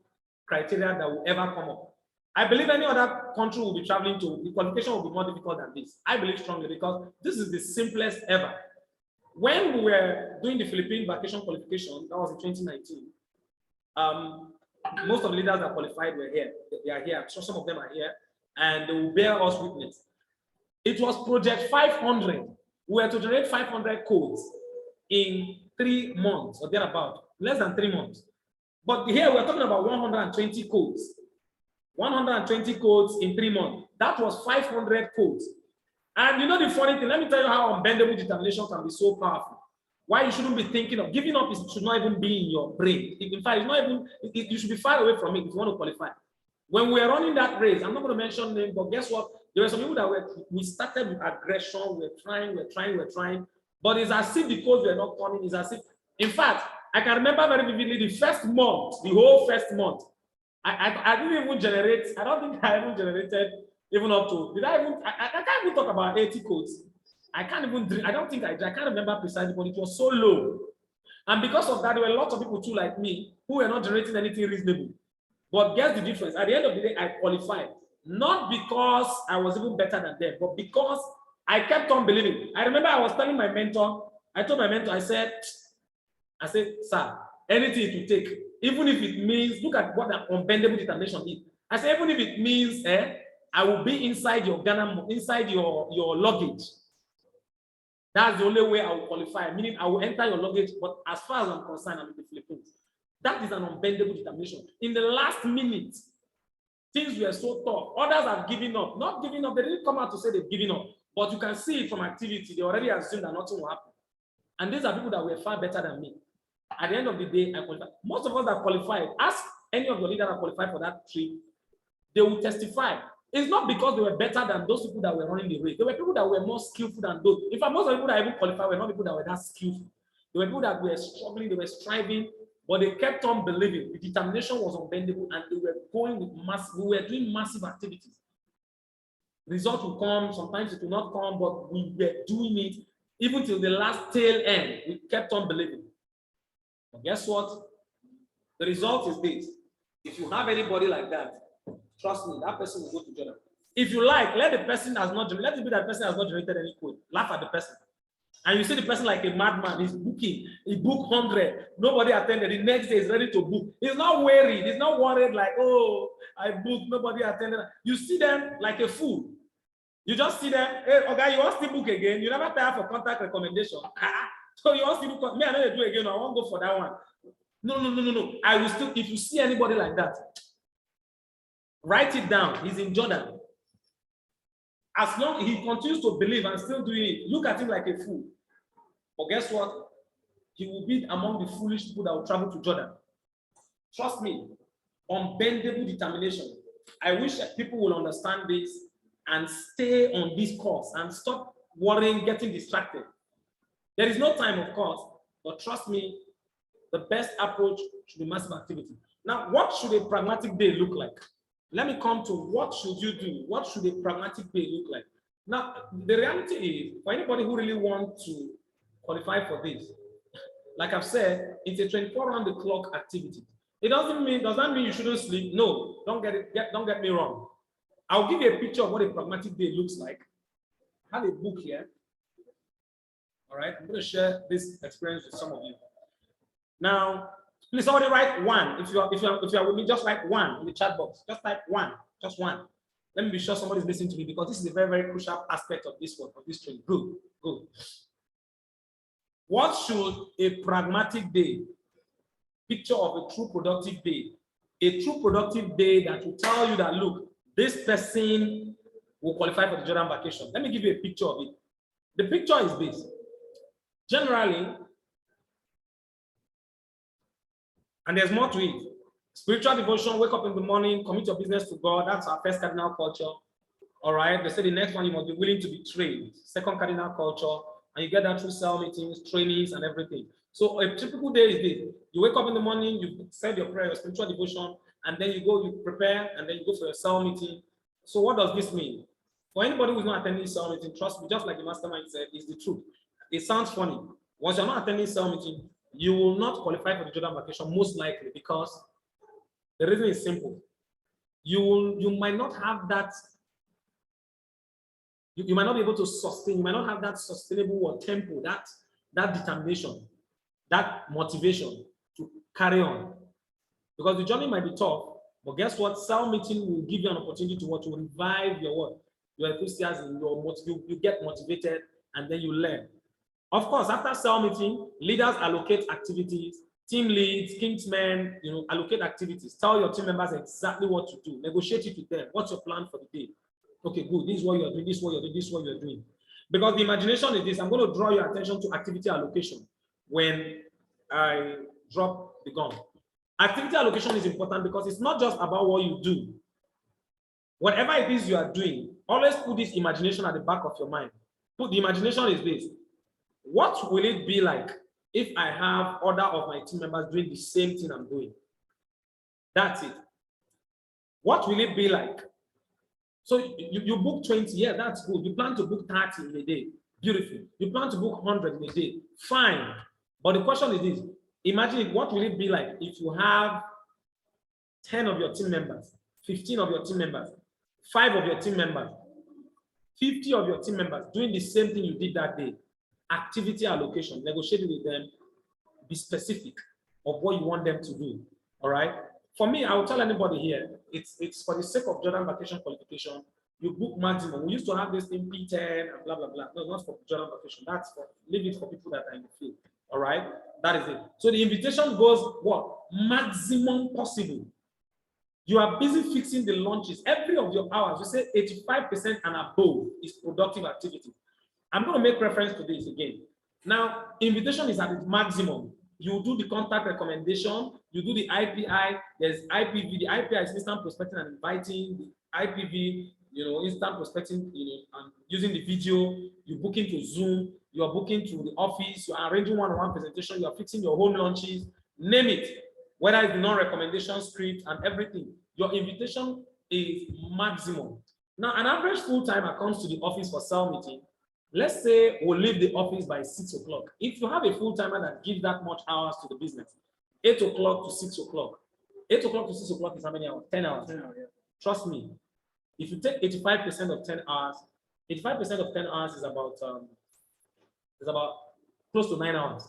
criteria that will ever come up. I believe any other country will be traveling to, the qualification will be more difficult than this. I believe strongly because this is the simplest ever. When we were doing the Philippine vacation qualification, that was in 2019, most of the leaders that qualified were here. They are here. So some of them are here, and they will bear us witness. It was project 500. We were to generate 500 codes in 3 months or thereabout, less than 3 months. But here we're talking about 120 codes. 120 codes in 3 months. That was 500 codes. And you know the funny thing, let me tell you how unbendable determination can be so powerful. Why you shouldn't be thinking of giving up, it should not even be in your brain. In fact, it's not even, you should be far away from it if you want to qualify. When we were running that race, I'm not going to mention names, but guess what? There were some people that we started with aggression, we're trying, but it's as if the codes were not coming, it's as if, in fact, I can remember very vividly the first month, the whole first month, I didn't even generate, I don't think I even generated even up to, I can't even talk about 80 codes. I can't even, I don't think I can't remember precisely, but it was so low. And because of that, there were a lot of people too like me who were not generating anything reasonable. But guess the difference, at the end of the day, I qualified. Not because I was even better than them, but because I kept on believing. I remember I was telling my mentor, I told my mentor, I said, sir, anything it will take, even if it means, look at what the unbendable determination is. I said, even if it means, I will be inside your Ghana, inside your luggage. That's the only way I will qualify, meaning I will enter your luggage, but as far as I'm concerned, I'm in the Philippines. That is an unbendable determination. In the last minute, things were so tough. Others have given up. Not giving up, they didn't come out to say they've given up, but you can see it from activity. They already assumed that nothing will happen. And these are people that were far better than me. At the end of the day, I qualified. Most of us that qualified, ask any of the leaders that qualified for that trip, they will testify. It's not because they were better than those people that were running the race. There were people that were more skillful than those. In fact, most of the people that even qualified were not people that were that skillful. There were people that were struggling, they were striving, but they kept on believing. The determination was unbendable, and they were going with we were doing massive activities. Results will come, sometimes it will not come, but we were doing it even till the last tail end. We kept on believing. But guess what? The result is this. If you have anybody like that, trust me, that person will go to Jordan. If you like, let the person has not, let it be that person has not generated any code. Laugh at the person. And you see the person like a madman, he's booking, he booked 100, nobody attended, the next day he's ready to book. He's not worried, he's not worried like, oh, I booked, nobody attended. You see them like a fool. You just see them, hey, okay, you want to book again, you never pay for contact recommendation. So you want to book, me, I know they do again, I won't go for that one. No. I will still, if you see anybody like that, write it down, he's in Jordan. As long as he continues to believe and still doing it, look at him like a fool. But guess what? He will be among the foolish people that will travel to Jordan. Trust me, unbendable determination. I wish that people will understand this and stay on this course and stop worrying, getting distracted. There is no time, of course, but trust me, the best approach should be massive activity. Now, what should a pragmatic day look like? Let me come to what should you do? What should a pragmatic day look like? Now, the reality is, for anybody who really wants to qualify for this, like I've said, it's a 24-round-the-clock activity. It does that mean you shouldn't sleep? No, don't get me wrong. I'll give you a picture of what a pragmatic day looks like. I have a book here. All right, I'm going to share this experience with some of you. Now, please somebody write one. If you are with me, just write one in the chat box. Just type one, just one. Let me be sure somebody's listening to me because this is a very, very crucial aspect of this work, of this training. Good, good. What should a pragmatic day, picture of a true productive day, a true productive day that will tell you that, look, this person will qualify for the Jordan vacation. Let me give you a picture of it. The picture is this. Generally, and there's more to it. Spiritual devotion, wake up in the morning, commit your business to God. That's our first cardinal culture. All right. They say the next one, you must be willing to be trained. Second cardinal culture. And you get that through cell meetings, trainings, and everything. So a typical day is this. You wake up in the morning, you say your prayer, your spiritual devotion, and then you go, you prepare, and then you go for your cell meeting. So what does this mean? For anybody who's not attending cell meeting, trust me, just like the mastermind said, it's the truth. It sounds funny. Once you're not attending cell meeting, you will not qualify for the Jordan vacation, most likely, because the reason is simple. You might not have that. You might not be able to sustain. You might not have that sustainable or tempo, that determination, that motivation to carry on, because the journey might be tough. But guess what? Cell meeting will give you an opportunity to revive your what? Your enthusiasm, you get motivated, and then you learn. Of course, after cell meeting, leaders allocate activities. Team leads, kingsmen, allocate activities. Tell your team members exactly what to do. Negotiate it with them. What's your plan for the day? Okay, good. This is what you're doing. This is what you're doing. This is what you're doing. Because the imagination is this. I'm going to draw your attention to activity allocation when I drop the gun. Activity allocation is important because it's not just about what you do. Whatever it is you are doing, always put this imagination at the back of your mind. The imagination is this. What will it be like if I have other of my team members doing the same thing I'm doing? That's it. What will it be like? So you book 20, yeah, that's good. You plan to book 30 in a day. Beautiful. You plan to book 100 in a day. Fine. But the question is this. Imagine what will it be like if you have 10 of your team members, 15 of your team members, 5 of your team members, 50 of your team members doing the same thing you did that day. Activity allocation, negotiate with them, be specific of what you want them to do. All right. For me, I will tell anybody here, it's for the sake of Jordan vacation qualification, you book maximum. We used to have this thing P10 and blah blah blah. No, not for Jordan vacation. That's for leave it for people that are in the field. All right. That is it. So the invitation goes what? Maximum possible. You are busy fixing the launches. Every of your hours, you say 85% and above is productive activity. I'm going to make reference to this again. Now, invitation is at its maximum. You do the contact recommendation, you do the IPI, there's IPV. The IPI is instant prospecting and inviting. The IPV, instant prospecting, and using the video, you book into Zoom, you are booking to the office, you are arranging one-on-one presentation, you are fixing your home launches, name it, whether it's the non-recommendation script and everything. Your invitation is maximum. Now, an average full-timer comes to the office for cell meeting. Let's say we'll leave the office by 6 o'clock. If you have a full-timer that gives that much hours to the business, 8 o'clock to 6 o'clock. 8 o'clock to 6 o'clock is how many hours? 10 hours. 10 hours, yeah. Trust me. If you take 85% of 10 hours, 85% of 10 hours is about close to 9 hours.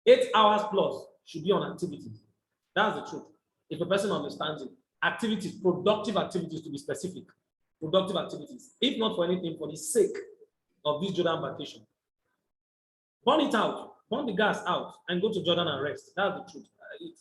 8 hours plus should be on activities. That's the truth. If a person understands it, activities, productive activities to be specific, productive activities, if not for anything, for the sake of this Jordan vacation. Burn it out, burn the gas out, and go to Jordan and rest. That's the truth.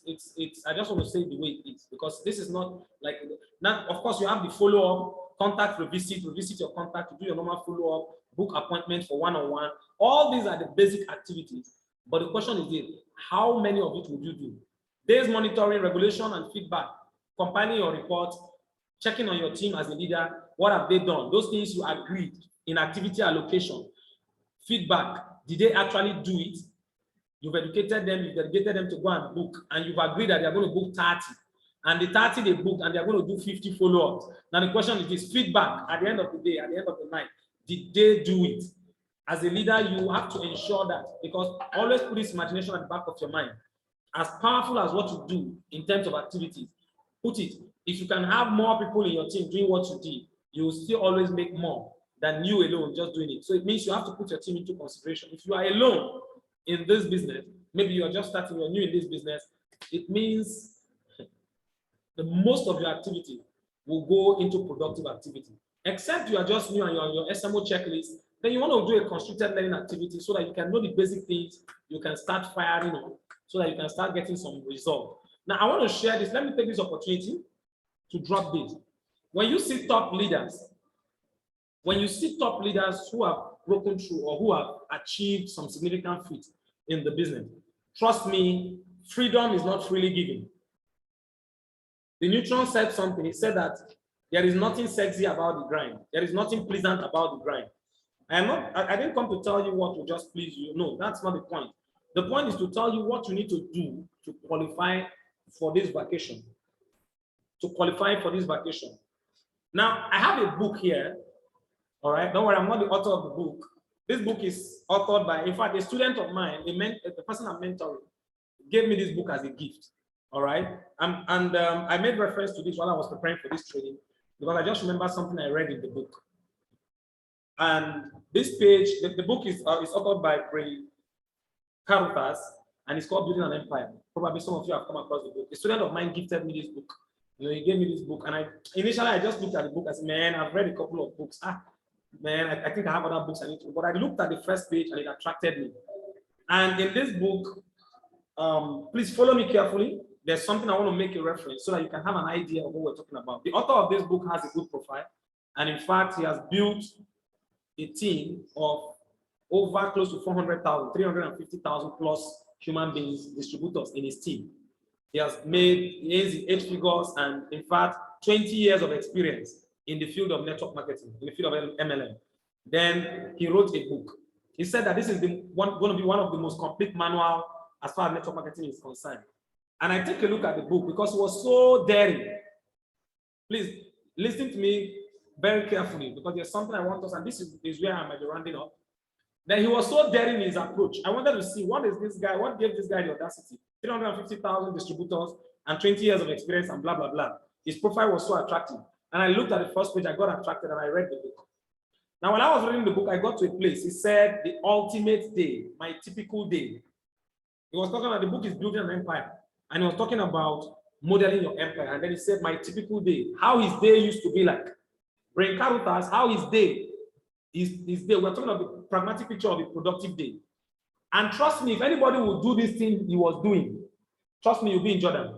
It's. I just want to say the way it is, because this is not like now. Of course, you have the follow-up, contact, revisit your contact, you do your normal follow-up, book appointment for one-on-one. All these are the basic activities. But the question is this: how many of it would you do? Days monitoring, regulation, and feedback, compiling your report, checking on your team as a leader. What have they done? Those things you agreed in activity allocation, feedback. Did they actually do it? You've educated them, you've dedicated them to go and book, and you've agreed that they're going to book 30. And the 30 they booked, and they're going to do 50 follow-ups. Now the question is this: feedback at the end of the day, at the end of the night, did they do it? As a leader, you have to ensure that, because always put this imagination at the back of your mind. As powerful as what you do in terms of activities, put it. If you can have more people in your team doing what you did, you will still always make more. than you alone just doing it. So it means you have to put your team into consideration. If you are alone in this business, maybe you are just starting, you're new in this business, it means the most of your activity will go into productive activity. Except you are just new and you're on your SMO checklist, then you want to do a constricted learning activity so that you can know the basic things, you can start firing on, so that you can start getting some result. Now, I want to share this. Let me take this opportunity to drop this. When you see top leaders, who have broken through or who have achieved some significant feat in the business, trust me, freedom is not freely given. The Neutron said something. He said that there is nothing sexy about the grind. There is nothing pleasant about the grind. I didn't come to tell you what will just please you. No, that's not the point. The point is to tell you what you need to do to qualify for this vacation. Now, I have a book here. All right, don't worry, I'm not the author of the book. This book is authored by, in fact, a student of mine, the person I'm mentoring, gave me this book as a gift. All right, I made reference to this while I was preparing for this training because I just remember something I read in the book. And this page, the book is authored by Categorizing, and it's called Building an Empire. Probably some of you have come across the book. A student of mine gifted me this book. You know, he gave me this book, and initially I just looked at the book and said, man, I've read a couple of books. Man, I think I have other books I need to, but I looked at the first page and it attracted me. And in this book, please follow me carefully. There's something I want to make a reference so that you can have an idea of what we're talking about. The author of this book has a good profile, and in fact, he has built a team of over close to 400,000, 350,000 plus human beings, distributors in his team. He has made 8 figures and, in fact, 20 years of experience in the field of network marketing, in the field of MLM. Then he wrote a book. He said that this is going to be one of the most complete manual as far as network marketing is concerned. And I take a look at the book because it was so daring. Please listen to me very carefully because there's something I want us, and this is where I might be rounding up. Then he was so daring in his approach. I wanted to see what gave this guy the audacity? 350,000 distributors and 20 years of experience and blah, blah, blah. His profile was so attractive. And I looked at the first page, I got attracted and I read the book. Now, when I was reading the book, I got to a place. He said, the ultimate day, my typical day. He was talking about the book is Building an Empire. And he was talking about modeling your empire. And then he said, my typical day, how his day used to be like. Brain Carutas, how his day is day. We're talking about the pragmatic picture of a productive day. And trust me, if anybody would do this thing he was doing, trust me, you'll be in Jordan.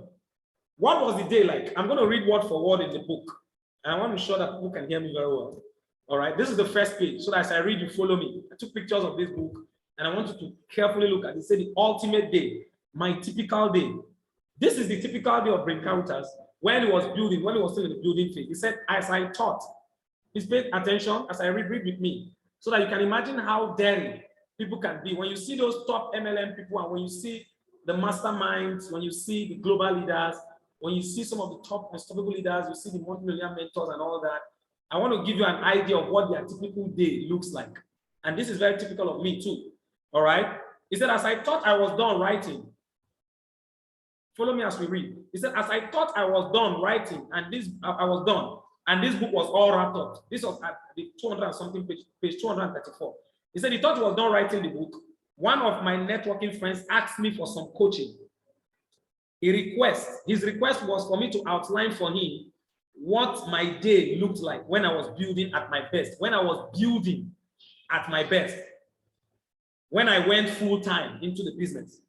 What was the day like? I'm going to read word for word in the book. And I want to show that people can hear me very well. All right, this is the first page. So that as I read, you follow me. I took pictures of this book and I want you to carefully look at it. It said the ultimate day, my typical day. This is the typical day of Brain Carutas when he was building, when he was still in the building phase. He said, as I taught, please pay attention as I read with me so that you can imagine how daring people can be. When you see those top MLM people and when you see the masterminds, when you see the global leaders, when you see some of the top unstoppable leaders, you see the multi-millionaire mentors and all that, I want to give you an idea of what their typical day looks like. And this is very typical of me too, all right? He said, as I thought I was done writing, follow me as we read. He said, as I thought I was done writing, and I was done, and this book was all wrapped up. This was at the 200 and something page 234. He said he thought he was done writing the book. One of my networking friends asked me for some coaching. His request was for me to outline for him what my day looked like when I was building at my best, when I went full-time into the business.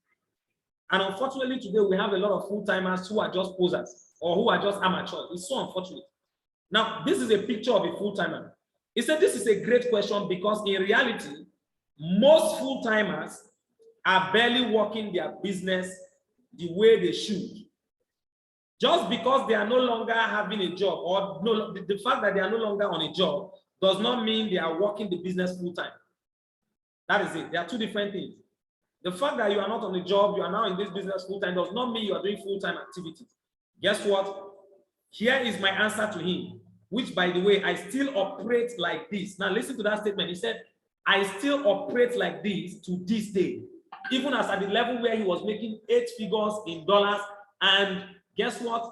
And unfortunately today we have a lot of full-timers who are just posers or who are just amateurs. It's so unfortunate. Now, this is a picture of a full-timer. He said this is a great question because in reality, most full-timers are barely working their business the way they should. Just because they are no longer having a job or the fact that they are no longer on a job does not mean they are working the business full-time. That is it. There are two different things. The fact that you are not on a job, you are now in this business full-time does not mean you are doing full-time activities. Guess what? Here is my answer to him, which by the way, I still operate like this. Now listen to that statement. He said, I still operate like this to this day, even as at the level where he was making 8 figures in dollars and guess what?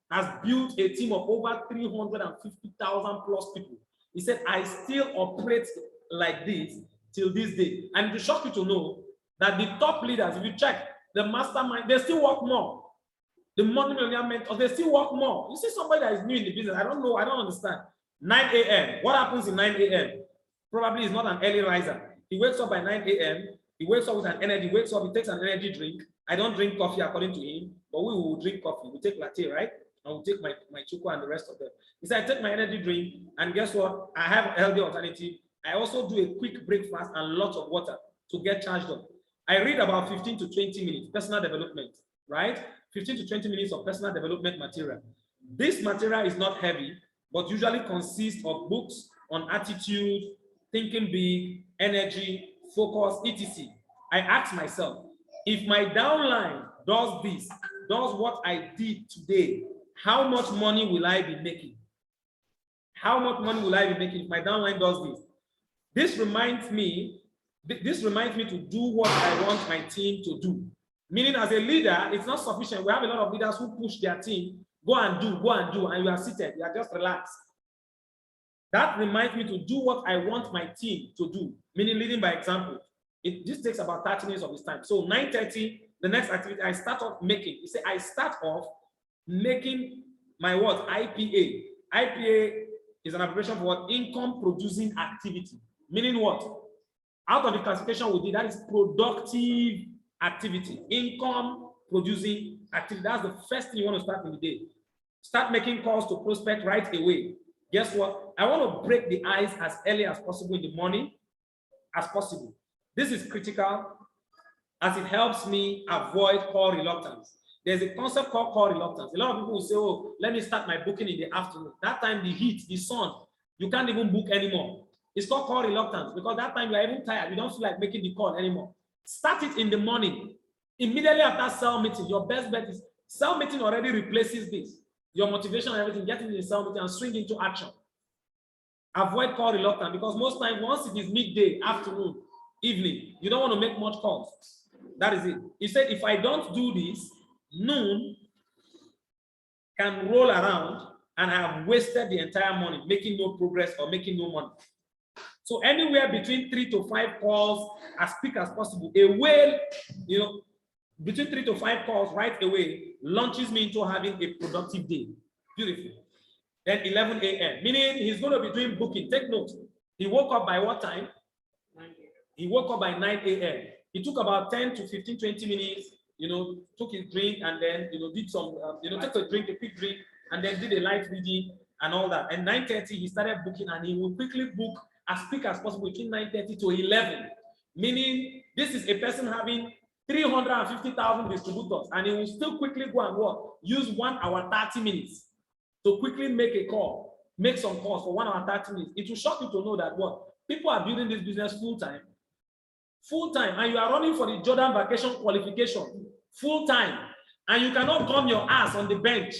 Has built a team of over 350,000 plus people. He said, I still operate like this till this day. And to shock you to know that the top leaders, if you check the mastermind, they still work more. The multi-millionaire mentors, they still work more. You see somebody that is new in the business, I don't know, I don't understand. 9 a.m. What happens in 9 a.m.? Probably is not an early riser. He wakes up by 9 a.m. He wakes up with an energy, wakes up, he takes an energy drink. I don't drink coffee according to him, but we will drink coffee. We take latte, right? I will take my chuko and the rest of them. He said, I take my energy drink, and guess what? I have a healthy alternative. I also do a quick breakfast and lots of water to get charged up. I read about 15 to 20 minutes, personal development, right? 15 to 20 minutes of personal development material. This material is not heavy, but usually consists of books on attitude, thinking big, energy, focus, etc. I ask myself, if my downline does this, does what I did today, how much money will I be making? How much money will I be making if my downline does this? This reminds me to do what I want my team to do. Meaning, as a leader, it's not sufficient. We have a lot of leaders who push their team, go and do, and you are seated, you are just relaxed. That reminds me to do what I want my team to do, meaning leading by example. This takes about 30 minutes of his time. So 9:30, the next activity, I start off making. You say, I start off making my what? IPA. IPA is an abbreviation for what? Income producing activity. Meaning what? Out of the classification we did, that is productive activity. Income producing activity. That's the first thing you want to start in the day. Start making calls to prospect right away. Guess what? I want to break the ice as early as possible in the morning as possible. This is critical as it helps me avoid call reluctance. There's a concept called call reluctance. A lot of people will say, oh, let me start my booking in the afternoon. That time, the heat, the sun, you can't even book anymore. It's called call reluctance because that time you are even tired. You don't feel like making the call anymore. Start it in the morning. Immediately after cell meeting, your best bet is cell meeting already replaces this. Your motivation and everything, get into the cell meeting and swing into action. Avoid call reluctance because most times, once it is midday, afternoon, evening, you don't want to make much calls. That is it. He said, if I don't do this, noon can roll around and I have wasted the entire morning making no progress or making no money. So anywhere between 3 to 5 calls as quick as possible, a whale, between 3 to 5 calls right away launches me into having a productive day. Beautiful. Then 11 a.m., meaning he's going to be doing booking. Take note. He woke up by what time? 9 a.m. He woke up by 9 a.m. He took about 10 to 15, 20 minutes, took his drink and then, did some, took a quick drink, and then did a light reading and all that. And 9:30, he started booking and he will quickly book as quick as possible between 9:30 to 11. Meaning this is a person having 350,000 distributors and he will still quickly go and what? Use 1 hour, 30 minutes to quickly make a call, make some calls for 1 hour, 30 minutes. It will shock you to know that what? People are building this business full-time, and you are running for the Jordan vacation qualification full-time, and you cannot come your ass on the bench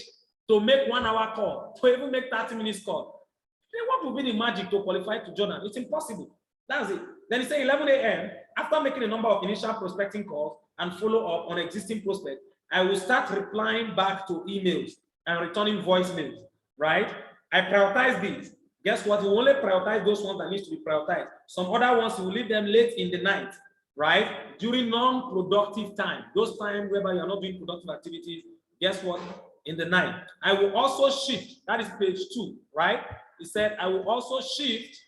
to make 1 hour call, to even make 30 minutes call. Then what will be the magic to qualify to Jordan? It's impossible. That's it. Then he said 11 a.m. After making a number of initial prospecting calls and follow up on existing prospects, I will start replying back to emails and returning voicemails, right? I prioritize these. Guess what? You only prioritize those ones that need to be prioritized. Some other ones, you will leave them late in the night, right? During non-productive time, those times whereby you are not doing productive activities, guess what? In the night. I will also shift, that is page 2, right? He said, I will also shift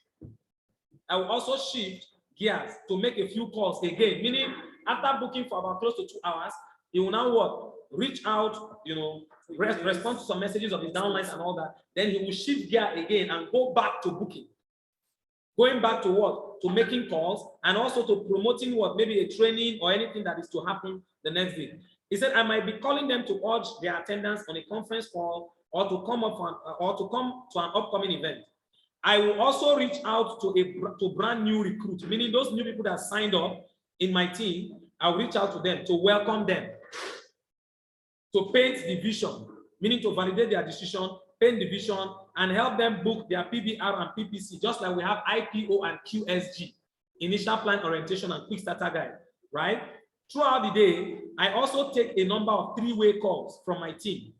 gears to make a few calls again, meaning after booking for about close to 2 hours, he will now what? Reach out, respond to some messages of his downlines and all that. Then he will shift gear again and go back to booking. Going back to what? To making calls and also to promoting what? Maybe a training or anything that is to happen the next day. He said, I might be calling them to urge their attendance on a conference call or to come to an upcoming event. I will also reach out to brand new recruits, meaning those new people that signed up in my team. I'll reach out to them to welcome them, to paint the vision, meaning to validate their decision, paint the vision, and help them book their PBR and PPC, just like we have IPO and QSG, initial plan orientation and quick starter guide, right? Throughout the day, I also take a number of 3-way calls from my team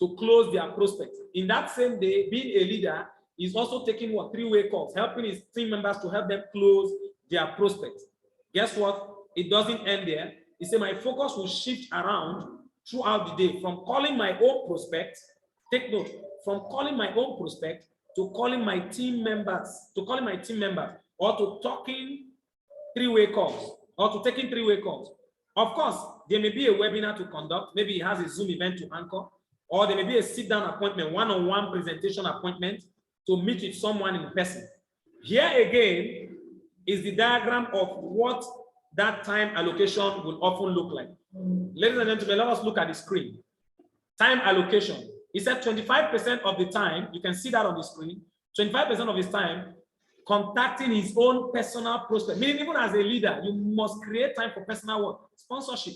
to close their prospects. In that same day, being a leader, He's also taking what? Three-way calls, helping his team members to help them close their prospects. Guess what? It doesn't end there. He said, my focus will shift around throughout the day from calling my own prospect, take note, from calling my own prospect to calling my team members, or to talking three-way calls, or to taking three-way calls. Of course, there may be a webinar to conduct. Maybe he has a Zoom event to anchor, or there may be a sit-down appointment, one-on-one presentation appointment to meet with someone in person. Here again is the diagram of what that time allocation will often look like. Ladies and gentlemen, let us look at the screen. Time allocation. He said 25% of the time, you can see that on the screen, 25% of his time contacting his own personal prospect. Meaning, even as a leader, you must create time for personal work. Sponsorship.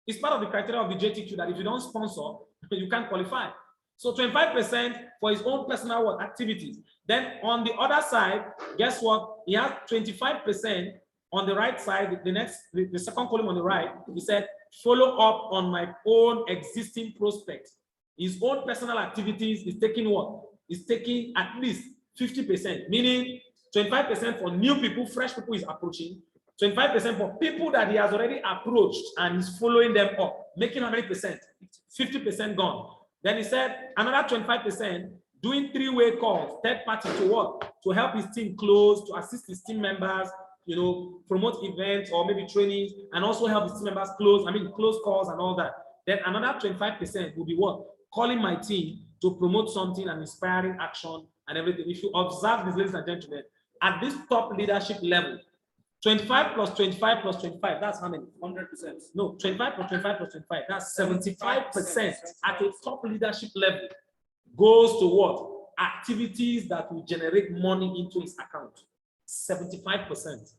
It's part of the criteria of the JTQ that if you don't sponsor, you can't qualify. So 25% for his own personal work activities. Then on the other side, guess what? He has 25% on the right side, the second column on the right. He said, follow up on my own existing prospects. His own personal activities is taking what? Is taking at least 50%, meaning 25% for new people, fresh people is approaching, 25% for people that he has already approached and is following them up, making how many percent? 50% gone. Then he said another 25% doing three-way calls, third party to what? To help his team close, to assist his team members, you know, promote events or maybe trainings, and also help his team members close calls and all that. Then another 25% will be what? Calling my team to promote something and inspiring action and everything. If you observe this, ladies and gentlemen, at this top leadership level, 25 plus 25 plus 25, that's how many? 100%. No, 25 plus 25 plus 25, that's 75% at a top leadership level goes to what? Activities that will generate money into his account. 75%.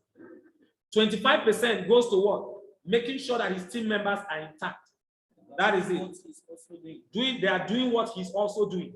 25% goes to what? Making sure that his team members are intact. That is it. They are doing what he's also doing.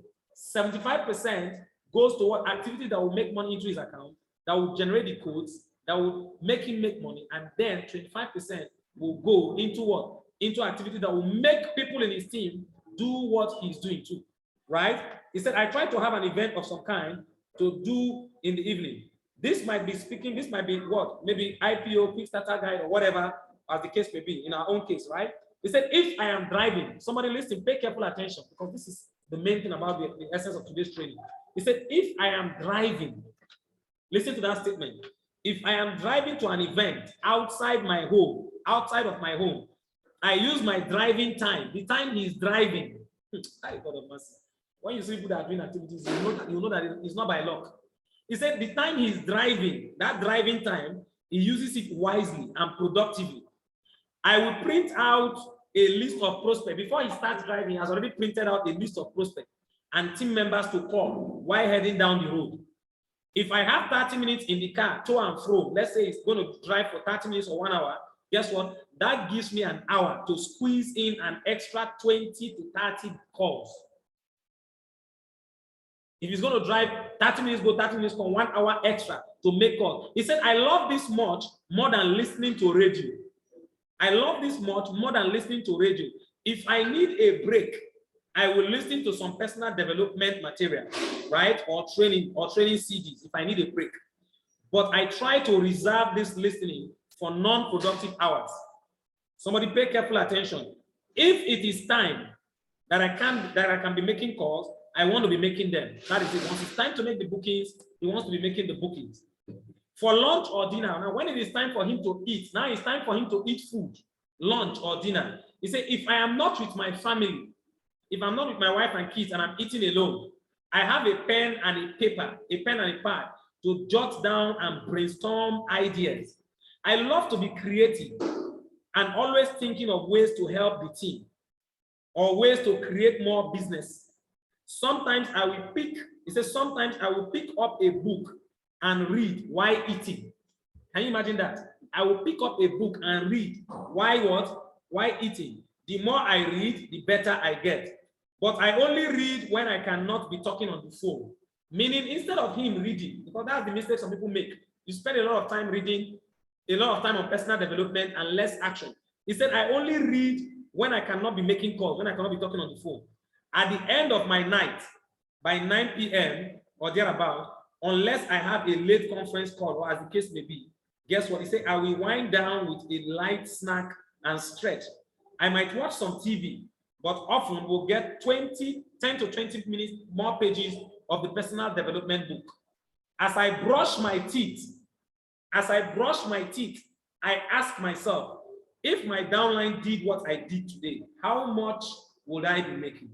75% goes to what? Activity that will make money into his account, that will generate the codes, that will make him make money, and then 25% will go into what? Into activity that will make people in his team do what he's doing too, right? He said, I try to have an event of some kind to do in the evening. This might be speaking, this might be what? Maybe IPO, quick starter guide, or whatever, as the case may be, in our own case, right? He said, if I am driving, somebody listen, pay careful attention, because this is the main thing about the essence of today's training. He said, if I am driving, listen to that statement. If I am driving to an event outside of my home, I use my driving time, the time he's driving. When you see people that are doing activities, you know that it's not by luck. He said the time he's driving, that driving time, he uses it wisely and productively. I will print out a list of prospects. Before he starts driving, he has already printed out a list of prospects and team members to call while heading down the road. If I have 30 minutes in the car, to and fro, let's say it's going to drive for 30 minutes or 1 hour, guess what? That gives me an hour to squeeze in an extra 20 to 30 calls. If he's going to drive 30 minutes, go 30 minutes, come 1 hour extra to make calls. He said, I love this much more than listening to radio. I love this much more than listening to radio. If I need a break, I will listen to some personal development material, right? Or training CDs if I need a break. But I try to reserve this listening for non-productive hours. Somebody pay careful attention. If it is time that I can be making calls, I want to be making them. That is it. Once it's time to make the bookings, he wants to be making the bookings. For lunch or dinner, now when it is time for him to eat, now it's time for him to eat food, lunch or dinner. He said, if I am not with my family, if I'm not with my wife and kids and I'm eating alone, I have a pen and a paper, a pen and a pad to jot down and brainstorm ideas. I love to be creative and always thinking of ways to help the team or ways to create more business. Sometimes I will pick, he says, sometimes I will pick up a book and read while eating. Can you imagine that? I will pick up a book and read. Why what? While eating. The more I read, the better I get. But I only read when I cannot be talking on the phone. Meaning, instead of him reading, because that's the mistake some people make. You spend a lot of time reading, a lot of time on personal development and less action. He said, I only read when I cannot be making calls, when I cannot be talking on the phone. At the end of my night, by 9 p.m., or thereabout, unless I have a late conference call, or as the case may be. Guess what? He said, I will wind down with a light snack and stretch. I might watch some TV, but often we'll get 10 to 20 minutes more pages of the personal development book. As I brush my teeth, I ask myself, if my downline did what I did today, how much would I be making?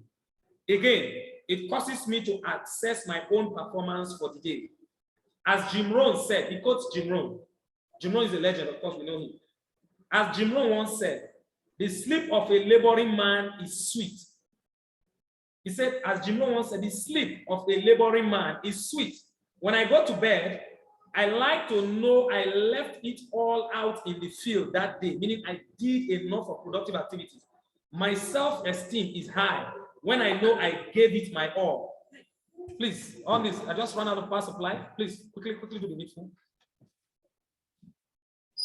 Again, it causes me to assess my own performance for the day. As Jim Rohn said, he quotes Jim Rohn. Jim Rohn is a legend, of course, we know him. As Jim Rohn once said, the sleep of a laboring man is sweet. He said, as Jim Rohn once said, the sleep of a laboring man is sweet. When I go to bed, I like to know I left it all out in the field that day, meaning I did enough of productive activities. My self-esteem is high when I know I gave it my all. Please, on this, I just ran out of power supply. Please, quickly do the needful.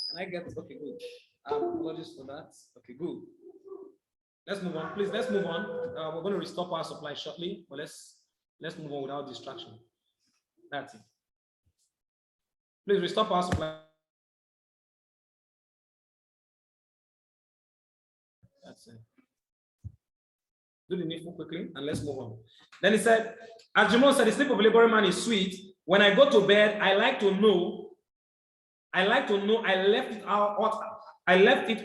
Can I get, okay, good. Apologies for that. Okay, good. Let's move on, please. Let's move on. We're going to restore power supply shortly, but let's move on without distraction. That's it. Please restore power supply. That's it. Do the needful quickly and let's move on. Then he said, as Jimon said, the sleep of a laboring man is sweet. When I go to bed, I like to know I left it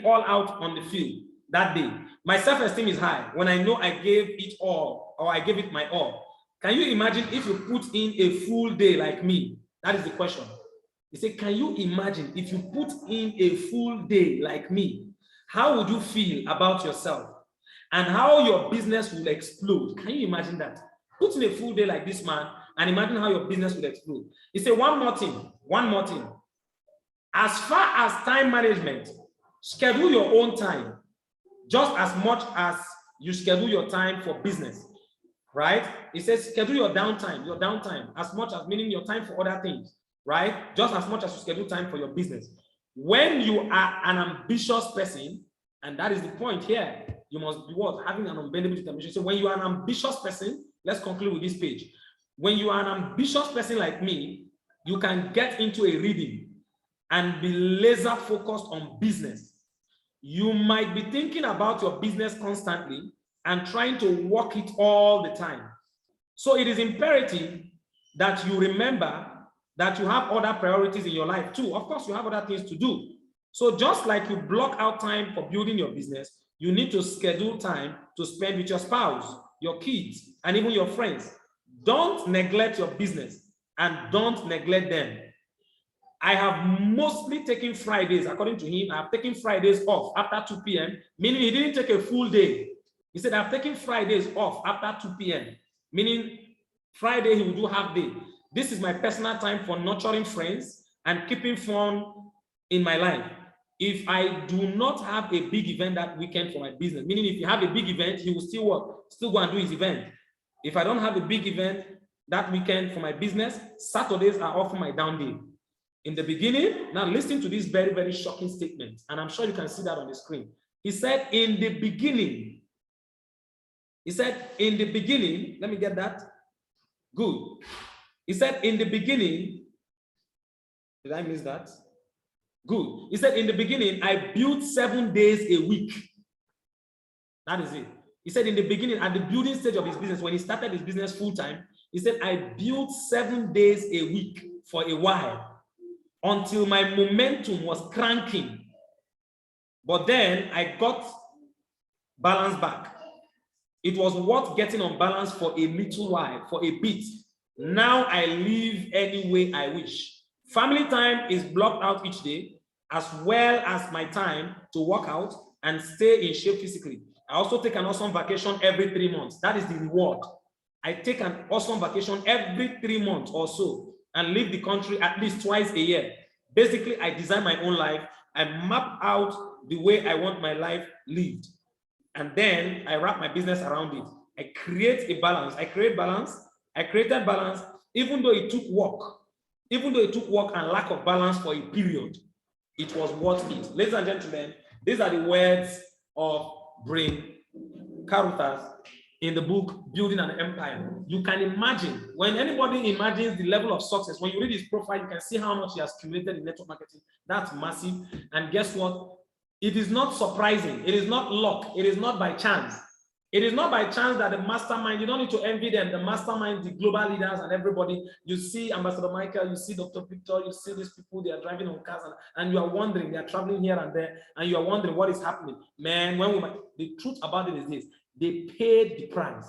all out on the field that day. My self-esteem is high when I know I gave it all, or I gave it my all. Can you imagine if you put in a full day like me? That is the question. He said, can you imagine if you put in a full day like me? How would you feel about yourself? And how your business will explode? Can you imagine that? Put in a full day like this man and imagine how your business will explode. He said, one more thing. As far as time management, schedule your own time just as much as you schedule your time for business, right? He says, schedule your downtime as much as, meaning your time for other things, right? Just as much as you schedule time for your business. When you are an ambitious person, and that is the point here, you must be what? Having an unbendable determination. So when you are an ambitious person, let's conclude with this page. When you are an ambitious person like me, you can get into a reading and be laser focused on business. You might be thinking about your business constantly and trying to work it all the time. So it is imperative that you remember that you have other priorities in your life too. Of course, you have other things to do. So just like you block out time for building your business, you need to schedule time to spend with your spouse, your kids, and even your friends. Don't neglect your business and don't neglect them. I have mostly taken Fridays, according to him, I have taken Fridays off after 2 p.m., meaning he didn't take a full day. He said, I've taken Fridays off after 2 p.m., meaning Friday he will do half day. This is my personal time for nurturing friends and keeping fun in my life. If I do not have a big event that weekend for my business, meaning if you have a big event, he will still work, still go and do his event. If I don't have a big event that weekend for my business, Saturdays are often my down day. In the beginning, now listen to this very, very shocking statement, and I'm sure you can see that on the screen. He said, in the beginning, let me get that. Good. He said, in the beginning, did I miss that? Good. He said, in the beginning, I built 7 days a week. That is it. He said, in the beginning, at the building stage of his business, when he started his business full time, he said, I built 7 days a week for a while, until my momentum was cranking. But then I got balance back. It was worth getting on balance for a little while, for a bit. Now I live any way I wish. Family time is blocked out each day, as well as my time to work out and stay in shape physically. I also take an awesome vacation every 3 months. That is the reward. I take an awesome vacation every 3 months or so and leave the country at least twice a year. Basically, I design my own life. I map out the way I want my life lived. And then I wrap my business around it. I create a balance. I created balance, even though it took work. Even though it took work and lack of balance for a period, it was worth it. Ladies and gentlemen, these are the words of Brain Carruthers, in the book Building an Empire. You can imagine, when anybody imagines the level of success, when you read his profile, you can see how much he has accumulated in network marketing. That's massive. And guess what? It is not surprising. It is not luck. It is not by chance. It is not by chance that the mastermind, you don't need to envy them, the mastermind, the global leaders and everybody. You see Ambassador Michael, you see Dr. Victor, you see these people, they are driving on cars and you are wondering, they are traveling here and there, and you are wondering what is happening. Man, the truth about it is this, they paid the price.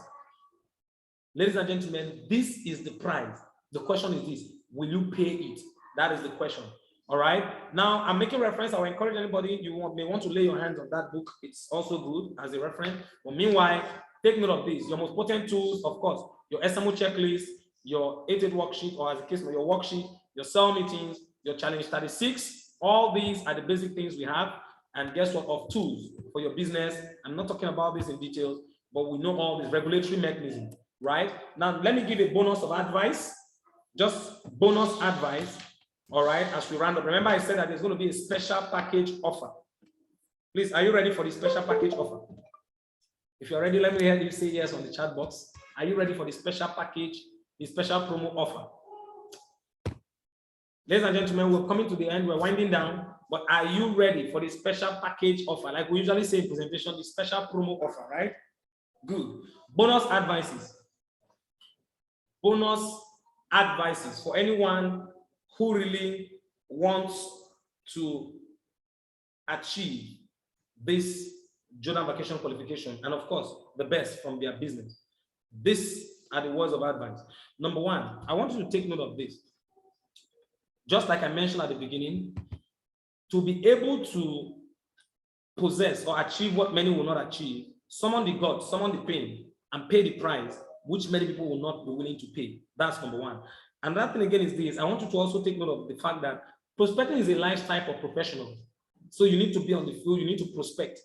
Ladies and gentlemen, this is the price. The question is this, will you pay it? That is the question. All right. Now, I'm making reference. I will encourage anybody may want to lay your hands on that book. It's also good as a reference. But meanwhile, take note of this. Your most potent tools, of course, your SMO checklist, your 8-8 worksheet, or as a case, your worksheet, your cell meetings, your challenge 36. All these are the basic things we have. And guess what? Of tools for your business. I'm not talking about this in details, but we know all this regulatory mechanism, right? Now, let me give a bonus of advice. Just bonus advice. All right, as we round up, remember I said that there's going to be a special package offer. Please, are you ready for the special package offer? If you're ready, let me hear you say yes on the chat box. Are you ready for the special package, the special promo offer? Ladies and gentlemen, we're coming to the end, we're winding down, but are you ready for the special package offer? Like we usually say in presentation, the special promo offer, right? Good. Bonus advices. Bonus advices for anyone who really wants to achieve this Jordan Vacation qualification, and of course, the best from their business. These are the words of advice. Number one, I want you to take note of this. Just like I mentioned at the beginning, to be able to possess or achieve what many will not achieve, summon the God, summon the pain, and pay the price, which many people will not be willing to pay. That's number one. And that thing again is this, I want you to also take note of the fact that prospecting is a lifestyle for professionals. So you need to be on the field, you need to prospect.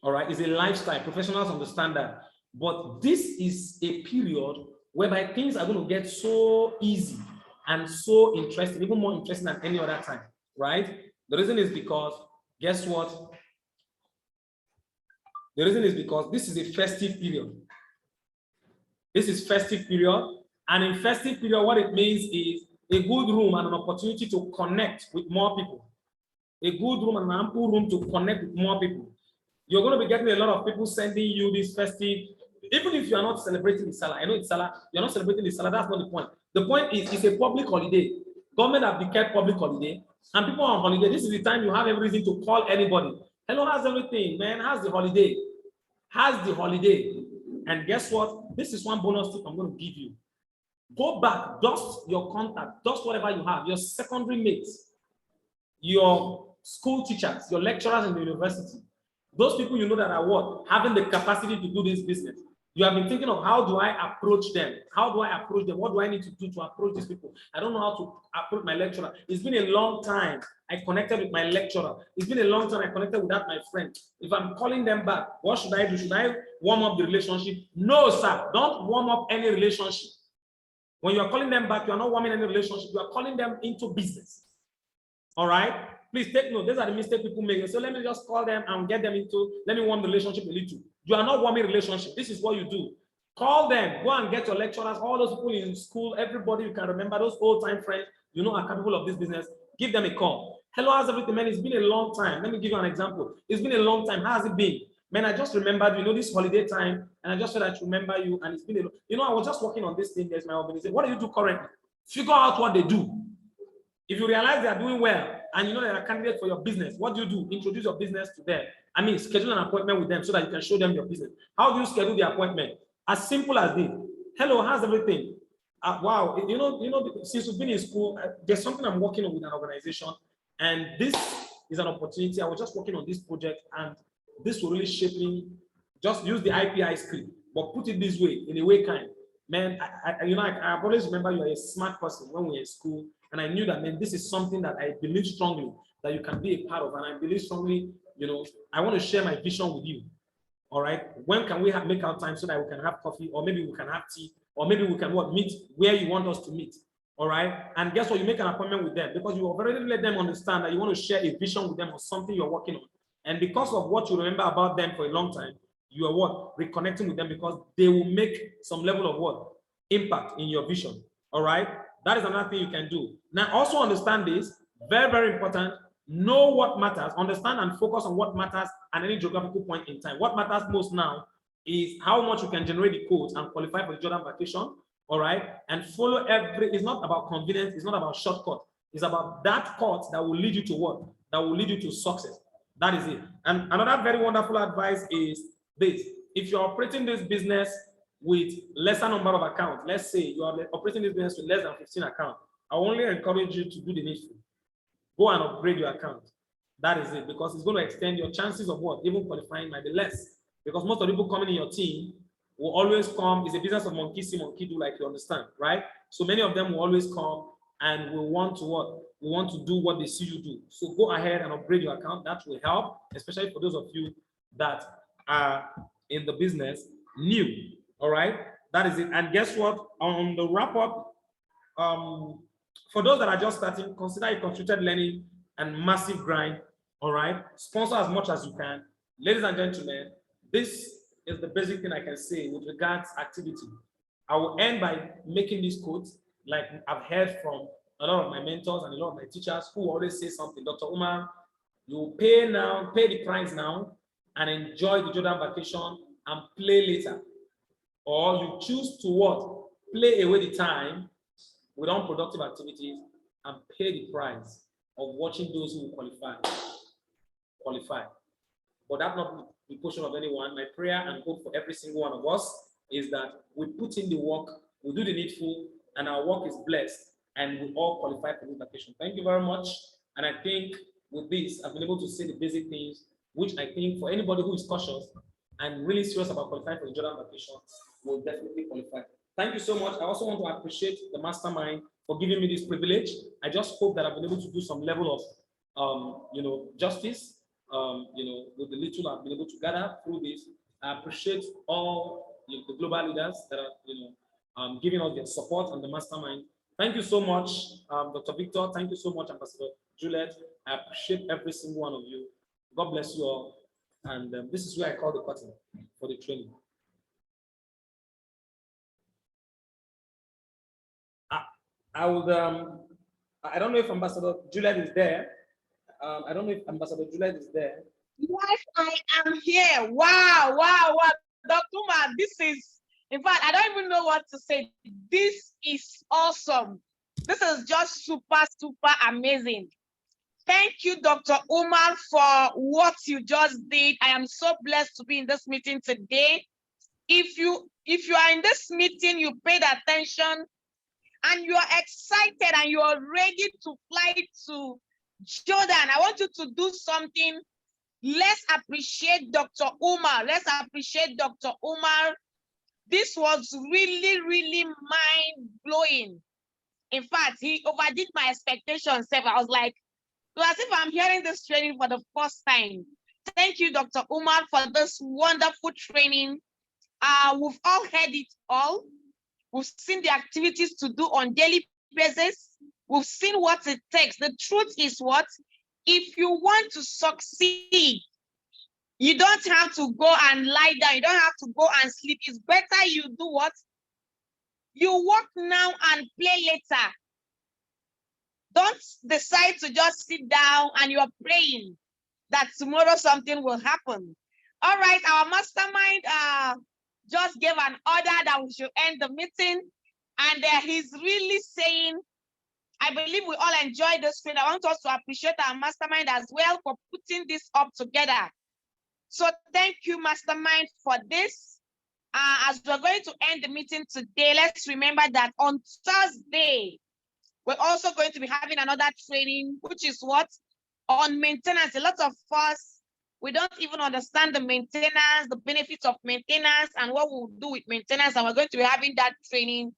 All right, it's a lifestyle. Professionals understand that. But this is a period whereby things are going to get so easy and so interesting, even more interesting than any other time, right? The reason is because, guess what? The reason is because this is a festive period. This is festive period. And in festive period, what it means is a good room and an opportunity to connect with more people. A good room and an ample room to connect with more people. You're going to be getting a lot of people sending you this festive, even if you are not celebrating the Salah. I know it's Salah, you're not celebrating the Salah, that's not the point. The point is, it's a public holiday. Government have declared public holiday, and people are on holiday. This is the time you have every reason to call anybody. Hello, how's everything, man? How's the holiday? How's the holiday? And guess what? This is one bonus tip I'm going to give you. Go back, dust your contact, dust whatever you have, your secondary mates, your school teachers, your lecturers in the university. Those people you know that are what? Having the capacity to do this business. You have been thinking of how do I approach them? How do I approach them? What do I need to do to approach these people? I don't know how to approach my lecturer. It's been a long time I connected with my lecturer. It's been a long time I connected without my friend. If I'm calling them back, what should I do? Should I warm up the relationship? No, sir. Don't warm up any relationship. When you are calling them back, you are not warming any relationship. You are calling them into business. All right? Please take note. These are the mistakes people make. So let me just call them and get them into, let me warm the relationship a little. You are not warming relationship. This is what you do. Call them. Go and get your lecturers, all those people in school, everybody you can remember, those old-time friends, you know, are capable of this business. Give them a call. Hello, how's everything, man? It's been a long time. Let me give you an example. It's been a long time. How has it been? Man, I just remembered, you know, this holiday time, and I just said I should remember you, and it's been a, you know, I was just working on this thing. There's my organization. What do you do currently? Figure out what they do. If you realize they are doing well, and you know they are candidates for your business, what do? Introduce your business to them. I mean, schedule an appointment with them so that you can show them your business. How do you schedule the appointment? As simple as this. Hello, how's everything? Wow, you know, since we've been in school, there's something I'm working on with an organization, and this is an opportunity. I was just working on this project, and this will really shape me. Just use the IPI script, but put it this way, in a way kind. Man, I always remember you are a smart person when we were in school, and I knew that, man, this is something that I believe strongly that you can be a part of, and I believe strongly, you know, I want to share my vision with you. All right, when can we make our time so that we can have coffee, or maybe we can have tea, or maybe we can meet where you want us to meet? All right, and guess what? You make an appointment with them because you have already let them understand that you want to share a vision with them or something you're working on. And because of what you remember about them for a long time, you are what? Reconnecting with them because they will make some level of what? Impact in your vision. All right. That is another thing you can do. Now, also understand this, very, very important. Know what matters, understand and focus on what matters at any geographical point in time. What matters most now is how much you can generate the codes and qualify for the Jordan vacation. All right. And follow it's not about convenience, it's not about shortcut. It's about that cut that will lead you to what? That will lead you to success. That is it. And another very wonderful advice is this. If you're operating this business with lesser number of accounts, let's say you are operating this business with less than 15 accounts, I only encourage you to do the needful. Go and upgrade your account. That is it, because it's going to extend your chances of what? Even qualifying might be less. Because most of the people coming in your team will always come. It's a business of monkey see, monkey do, like you understand, right? So many of them will always come and will want to what? We want to do what they see you do. So go ahead and upgrade your account. That will help, especially for those of you that are in the business new. All right, that is it. And guess what? On the wrap up, for those that are just starting, consider a concentrated learning and massive grind. All right, sponsor as much as you can. Ladies and gentlemen, this is the basic thing I can say with regards activity. I will end by making this quote, like I've heard from a lot of my mentors and a lot of my teachers who always say something. Dr. Umar, you pay now, pay the price now, and enjoy the Jordan vacation and play later. Or you choose to what? Play away the time with unproductive activities and pay the price of watching those who qualify. But that's not the portion of anyone. My prayer and hope for every single one of us is that we put in the work, we do the needful, and our work is blessed, and we all qualify for this vacation. Thank you very much. And I think with this, I've been able to say the basic things, which I think for anybody who is cautious and really serious about qualifying for the Jordan vacation will definitely qualify. Thank you so much. I also want to appreciate the mastermind for giving me this privilege. I just hope that I've been able to do some level of, justice, with the little I've been able to gather through this. I appreciate all the global leaders that are, giving us their support and the mastermind. Thank you so much, Dr. Victor. Thank you so much, Ambassador Juliet. I appreciate every single one of you. God bless you all. And this is where I call the curtain for the training. I would, I don't know if Ambassador Juliet is there. I don't know if Ambassador Juliet is there. Yes, I am here. Wow, wow, wow. Dr. Umar, this is, in fact, I don't even know what to say. This is awesome. This is just super, super amazing. Thank you, Dr. Umar, for what you just did. I am so blessed to be in this meeting today. If you are in this meeting, you paid attention, and you are excited and you are ready to fly to Jordan, I want you to do something. Let's appreciate Dr. Umar. Let's appreciate Dr. Umar. This was really, really mind-blowing. In fact, he overdid my expectations. I was like, as if I'm hearing this training for the first time. Thank you, Dr. Umar, for this wonderful training. We've all heard it all. We've seen the activities to do on daily basis. We've seen what it takes. The truth is what? If you want to succeed, you don't have to go and lie down. You don't have to go and sleep. It's better you do what? You work now and play later. Don't decide to just sit down and you're praying that tomorrow something will happen. All right, our mastermind just gave an order that we should end the meeting. And he's really saying, I believe we all enjoy this training. I want us to appreciate our mastermind as well for putting this up together. So thank you, mastermind, for this. As we're going to end the meeting today, let's remember that on Thursday, we're also going to be having another training, which is what? On maintenance. A lot of us, we don't even understand the maintenance, the benefits of maintenance, and what we'll do with maintenance. And we're going to be having that training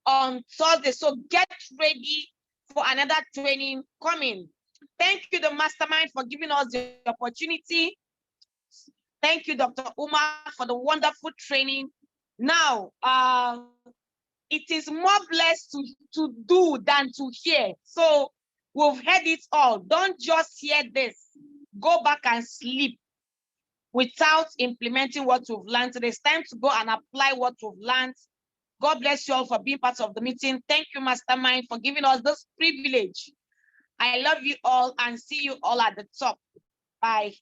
on Thursday. So get ready for another training coming. Thank you, the mastermind, for giving us the opportunity. Thank you, Dr. Umar, for the wonderful training. Now, it is more blessed to do than to hear. So we've heard it all. Don't just hear this. Go back and sleep. without implementing what we've learned. So it's time to go and apply what we've learned. God bless you all for being part of the meeting. Thank you, Mastermind, for giving us this privilege. I love you all and see you all at the top. Bye.